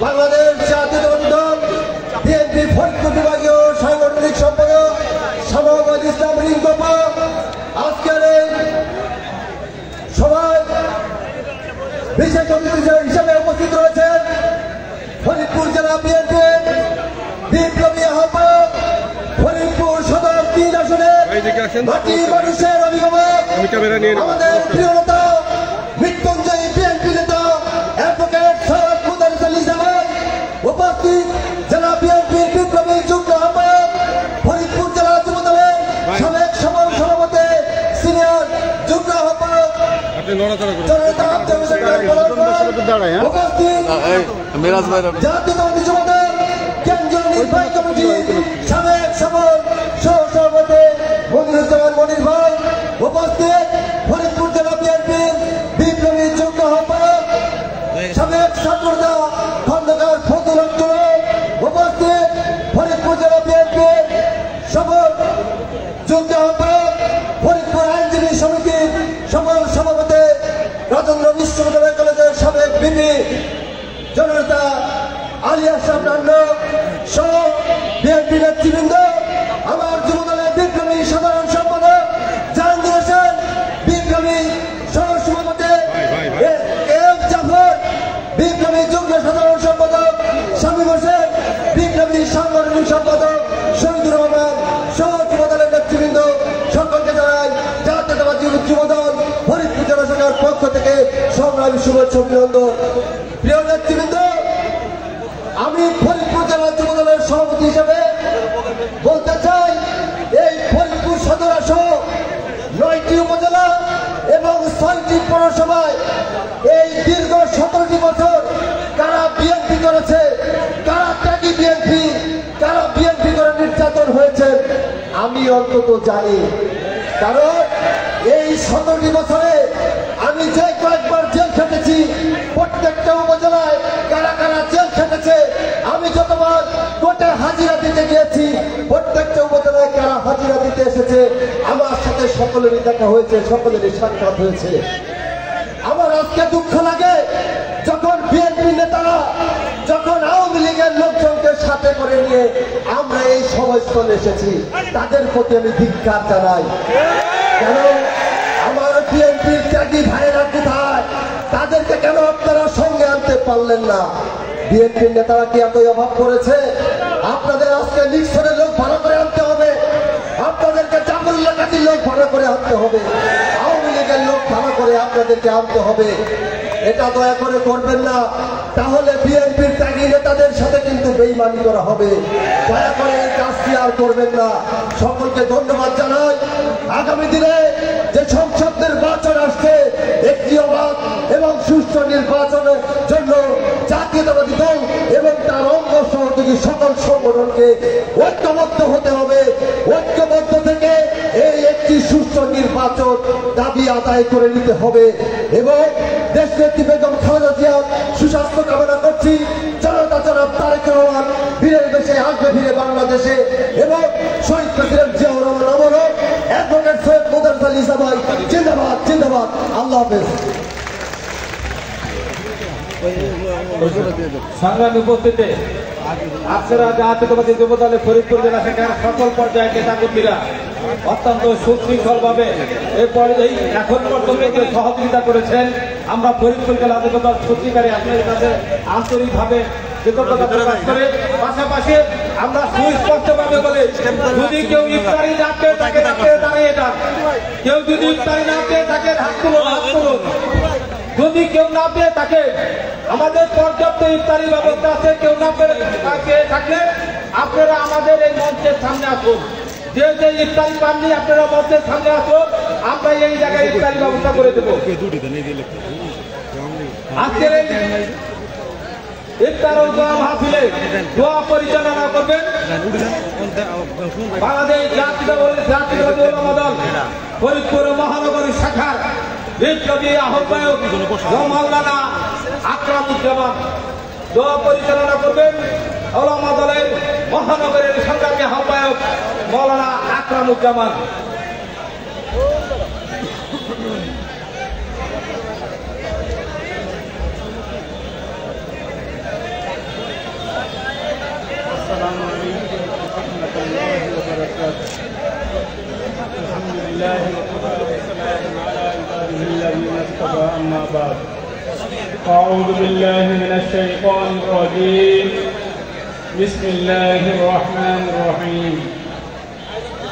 বাংলাদেশ জাতীয়তাবাদী দল জেলা বিএনপির বিপ্লবী আহ্বায়ক, ফরিদপুর সদর 3 আসনের মাটি মানুষের অভিভাবক, আমাদের প্রিয় নেতা মৃত্যুঞ্জয়ী বিএনপি নেতা অ্যাডভোকেট সৈয়দ মোদাররেস আলী জামাল, উপস্থিত জেলা বিএনপির বিপ্লবী যুগ্ম আহ্বায়ক, ফরিদপুর জেলা যুবদলের সাবেক সমর সভাপতি, সিনিয়র যুগ্ম আহ্বায়ক জাতীয়তাবাদী যুবদল কেন্দ্রীয় নির্বাহী কমিটির সাবেক সমর সহসভাপতি মনিরুজ্জামান মনির ভাই, উপস্থিত ফরিদপুর জেলা বিএনপির বিপ্লবী যুগ্ম আহ্বায়ক সাবেক ছাত্রদা খন্দকার ফজল হক, উপস্থিত ফরিদপুর জেলা বিএনপির সফল যুগ্ম আহ্বায়ক, ফরিদপুর আইনজীবী সমিতির সফল সভাপতি, রাজেন্দ্র বিশ্ববিদ্যালয় কলেজের সাবেক ভিপি জননেতা আলী আশরাফ নান্নু সহ বিএনপি নেতৃবৃন্দ, আমার যুবদলের বিপ্লবী সাধারণ সম্পাদক জাহাঙ্গীর হোসেন, বিপ্লবী সহ সভাপতি এম জাফর, বিপ্লবী যুগ্ম সাধারণ সম্পাদক শামীম হোসেন, বিপ্লবী সাংগঠনিক সম্পাদক শহীদুর রহমান সহ যুবদলের নেতৃবৃন্দ, সকলকে জানাই জাতীয়তাবাদী যুবদল ফরিদপুর জেলা শাখার পক্ষ থেকে সংগ্রামী শুভেচ্ছা অভিনন্দন। প্রিয় নেতৃবৃন্দ, আমি ফরিদপুর জেলা যুবদলের সভাপতি হিসেবে বলতে চাই, এই ফরিদপুর সদর সহ 9টি উপজেলা এবং 6টি পৌরসভায় এই দীর্ঘ 17টি বছর কারা বিএনপি করেছে, কারা ত্যাগী বিএনপি, কারা বিএনপি করে নির্যাতন হয়েছে আমি অন্তত জানি। কারণ এই 17টি বছরে আমি যে কয়েকবার জেল খেটেছি, প্রত্যেকটা উপজেলায় কারা কারা জেল খেটেছে, আমি যতবার কোর্টে হাজিরা দিতে গিয়েছি, প্রত্যেকটা উপজেলায় কারা হাজিরা দিতে এসেছে আমার সাথে সকলেরই দেখা হয়েছে, সকলেরই সাক্ষাৎ হয়েছে। আমার আজকে দুঃখ লাগে যখন বিএনপি নেতারা, যখন আওয়ামী লীগের লোকজনকে সাথে করে নিয়ে আমরা এই সভাস্থলে এসেছি, তাদের প্রতি আমি ধিক্কার জানাই। কেন আমার বিএনপির ত্যাগী ভাইয়েরা কোথায়? তাদেরকে কেন আপনারা সঙ্গে আনতে পারলেন না? বিএনপির নেতারা কি এতই অভাব করেছে? আপনাদের আজকে নিঃস্বরের লোক ভালো করে আনতে হবে, আপনাদেরকে জামুল্লাকাতির লোক ভালো করে আনতে হবে, আওয়ামী লীগের লোক ভালো করে আপনাদেরকে আনতে হবে। এটা দয়া করে করবেন না, তাহলে বিএনপির ত্যাগী নেতাদের সাথে কিন্তু বেইমানি করা হবে। দয়া করে এই কাজটি আর করবেন না। সকলকে ধন্যবাদ জানাই। আগামী দিনে যে সংসদ নির্বাচন আসছে, একটি অবাধ এবং সুষ্ঠু নির্বাচনের জন্য জাতীয়তাবাদী দল এবং তার অঙ্গ সহযোগী সকল সংগঠনকে ঐক্যবদ্ধ হতে হবে। ঐক্যবদ্ধ থেকে এই একটি সুষ্ঠু নির্বাচন দাবি আদায় করে নিতে হবে এবং দেশনেত্রী বেগম খালেদা জিয়ার সুস্বাস্থ্য কামনা করছি। জনতা জনাব তারেক রহমান ফিরে দেশে আসবে, ফিরে বাংলাদেশে, এবং শহীদ প্রেসিডেন্ট জিয়াউর রহমান অমর, অ্যাডভোকেট সৈয়দ মোদাররেস আলী জামাল জিন্দাবাদ, জিন্দাবাদ। আল্লাহ হাফেজ। সংগ্রামী উপস্থিতি, আপনারা জাতীয়তাবাদী যুবদলের ফরিদপুর জেলা শাখার সকল পর্যায়ের নেতাকর্মীরা অত্যন্ত সুশৃঙ্খল ভাবে এই এখন পর্যন্ত যে সহযোগিতা করেছেন, আমরা ফরিদপুর জেলা যুবদল সত্যিকারে আপনাদের কাছে আন্তরিকভাবে কৃতজ্ঞতা প্রকাশ করে, পাশাপাশি আমরা সুস্পষ্টভাবে বলি, যদি কেউ ইফতারি না পেয়ে থাকে দাঁড়িয়ে যান, কেউ যদি ইফতারি না পেয়ে থাকে হাত তুলুন, হাত তুলুন। যদি কেউ না পেয়ে থাকে, আমাদের পর্যাপ্ত ইফতারি ব্যবস্থা আছে, কেউ না পেয়ে থাকলে আপনারা আমাদের এই মঞ্চের সামনে আসুন। যে যে ইফতারি পাননি আপনারা মঞ্চের সামনে আসুন, আমরা এই জায়গায় ইফতারি ব্যবস্থা করে দেবো। আজকের এই ইফতার ও দোয়া মাহফিলে দোয়া পরিচালনা করবেন বাংলাদেশ জাতীয়তাবাদী উলামা দল ফরিদপুর মহানগরী শাখার বিপ্লবী আহ্বায়ক মাওলানা আকরামুজ্জামান। দোয়া পরিচালনা করবেন উলামা দলের মহানগরের সংগ্রামী আহ্বায়ক মাওলানা আকরামুজ্জামান। أعوذ بالله من الشيطان الرجيم بسم الله الرحمن الرحيم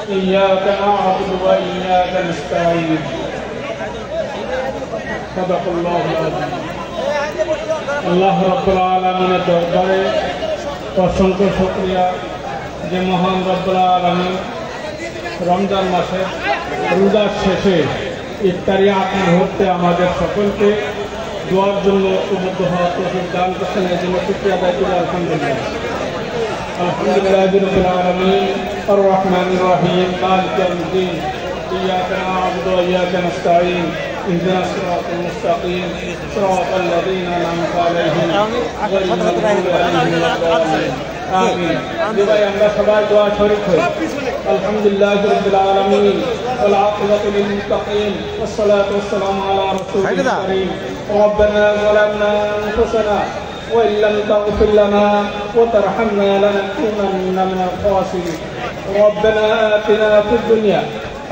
إياك نعبد وإياك نستعين صدق الله العظيم আল্লাহ রাব্বুল আলামিনের দরবারে অসংখ্য শুকরিয়া যে মহান রব্বুল আলামিন রমজান মাসে রোজার শেষে ইফতারি আকির হতে আমাদের সকলকে দোয়ার জন্য উদ্বুদ্ধ হওয়ার তৌফিক দান করছেন। এই জন্য শুকরিয়া আদায় করি আলহামদুলিল্লাহ। আলহামদুলিল্লাহি রাব্বিল আলামিন আর রহমানির রহিম মালিক ইয়াউমিদ্দিন ইয়্যাকা না'বুদু ওয়া ইয়্যাকা নাস্তাঈন اهدنا الصراط المستقيم صراط الذين أنعمت عليهم غير المغضوب عليهم ولا الضالين آمين দুবাই আমরা সবাই দোয়া শরীক হই আলহামদুলিল্লাহি রাব্বিল আলামিন ওয়াল আকিবাতু লিল মুত্তাকিন والصلاة والسلام على رسول الكريم ربنا ظلمنا أنفسنا وإن لم تغفر لنا وترحمنا لنكونن من الخاسرين ربنا آتنا في الدنيا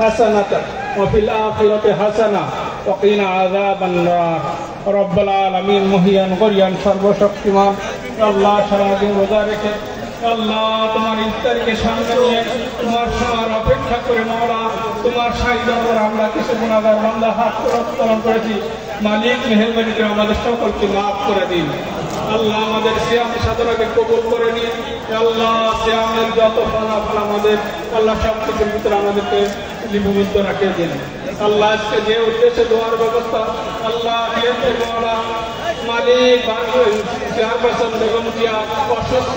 حسنة وفي الآخرة حسنة وقنا عذاب النار رب العالمين মহিয়ান গরিয়ান সর্বশক্তিমান আল্লাহ সারাদিন রোজা রেখে আল্লাহ তোমার ইফতারিকে সামনে নিয়ে তোমার সবার অপেক্ষা করে মাওলা তোমার সাইদার উপর আমরা কিছু গুনাহগার বান্দা হাত উত্তোলন করেছি। মালিক মেহেরবানি করে আমাদের সকলকে মাফ করে দিন। আল্লাহ আমাদের সিয়াম সাধনাকে কবুল করে নিন। আল্লাহ সিয়ামের যত ফলাফল আমাদের আল্লাহ সব কিছুর ভিতরে আমাদেরকে লিপিবদ্ধ রাখিয়ে দিন। আল্লাহ আজকে যে উদ্দেশ্যে দোয়ার ব্যবস্থা আল্লাহ দিয়েছে মাওলা মালিক চেয়ারপারসন বেগম জিয়া অসুস্থ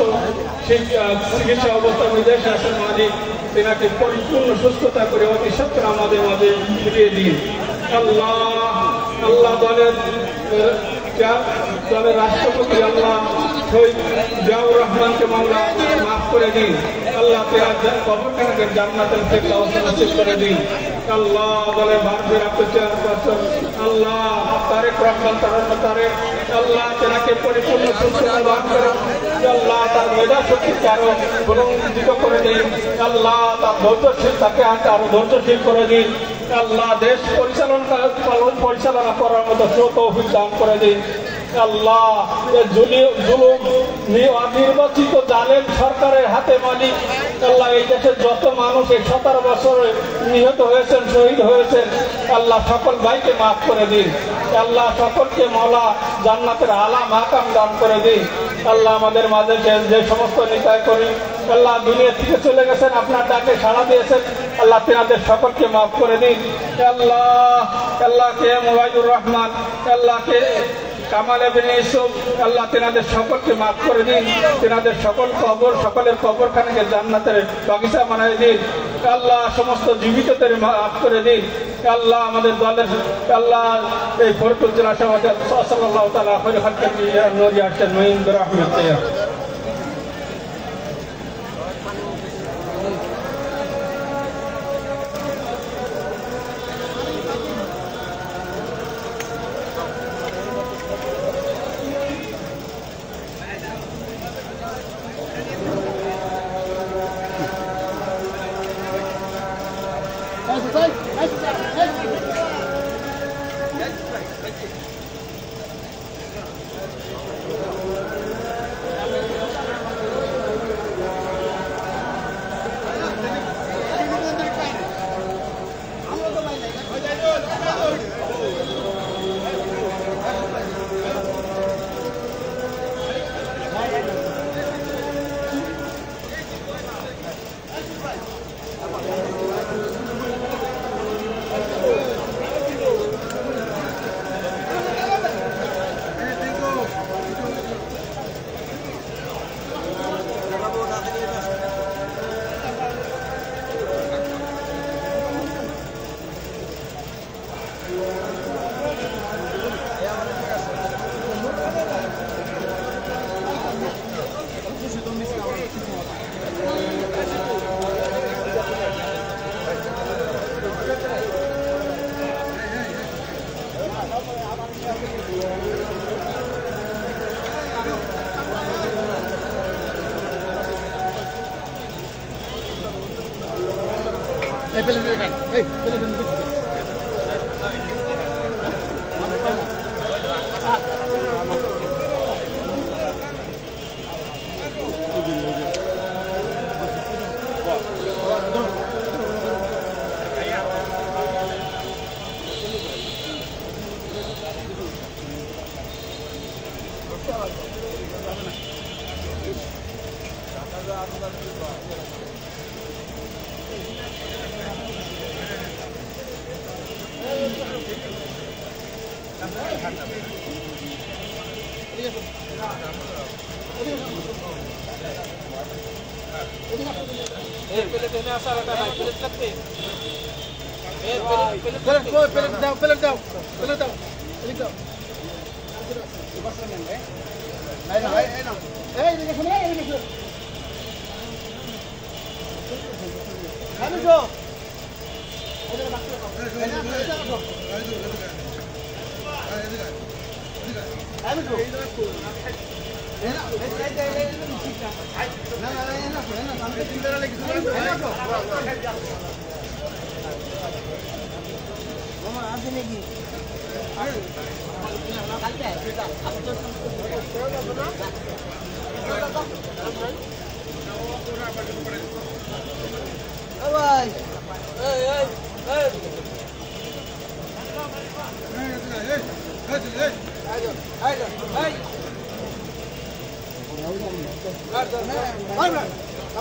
চিকিৎসা অবস্থা বিদেশে আসেন মালিক তেনাকে পরিপূর্ণ সুস্থতা করে অতি সত্তর আমাদের মাঝে ফিরিয়ে দিন। আল্লাহ আল্লাহ দলের রাষ্ট্রপতি আল্লাহ শহীদ জিয়াউর রহমানকে মাওলা মাফ করে দিন। আল্লাহ কবরখানাকে জান্নাতের ফেরদাউস নসিব করে দিন। আল্লাহ দলের ভারপ্রাপ্ত চেয়ারপারসন আল্লাহ তারেক রহমান তারেক আল্লাহ তেনাকে পরিপূর্ণ সুস্থতা দান করেন। আল্লাহ তার মেধা শক্তিকে আরো পুনরুজ্জীবিত করে দিন। আল্লাহ তার ধৈর্যশীল তাকে আরো ধৈর্যশীল করে দিন। আল্লাহ দেশ পরিচালনা করার মতো তৌফিক দান করে দিন। আল্লাহ জুলুম নির্বাচিত জালেম সরকারের হাতে মালিক আল্লাহ এই দেশের যত মানুষ এই 17 বছরে নিহত হয়েছেন শহীদ হয়েছেন আল্লাহ সকল ভাইকে মাফ করে দিন। আল্লাহ সকলকে মাওলা জান্নাতের আলা মাকাম দান করে দিন। আল্লাহ আমাদের মাঝে যে সমস্ত নিকায় করি আল্লাহ দুনিয়া থেকে চলে গেছেন আপনার ডাকে সাড়া দিয়েছেন আল্লাহ তেনাদের সকলকে মাফ করে দিন। আল্লাহ আল্লাহকে মুবাইদুর রহমান আল্লাহকে কামাল ইবনে ইউসুফ আল্লাহ তেনাদের সকলকে মাফ করে দিন। তেনাদের সকলের কবরখানাকে জান্নাতের বাগিচা বানিয়ে দিন। আল্লাহ সমস্ত জীবিতদের মাফ করে দিন। আল্লাহ আমাদের দলের আল্লাহ এই ফরিদপুর জেলা সভাপতি সাল্লাল্লাহু তাআলা আলাইহি ওয়া সাল্লাম নূর ইয়াসিন মুইন বিরহমাতিহি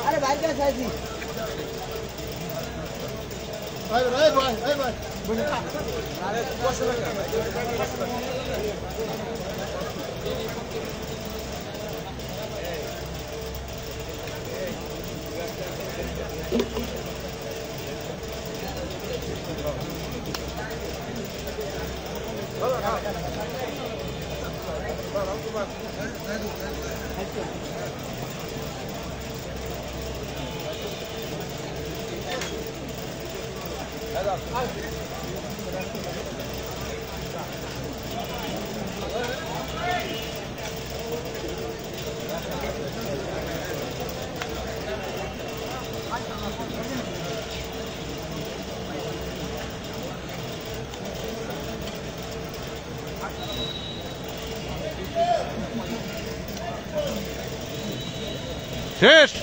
अरे भाई क्या साइज শেষ।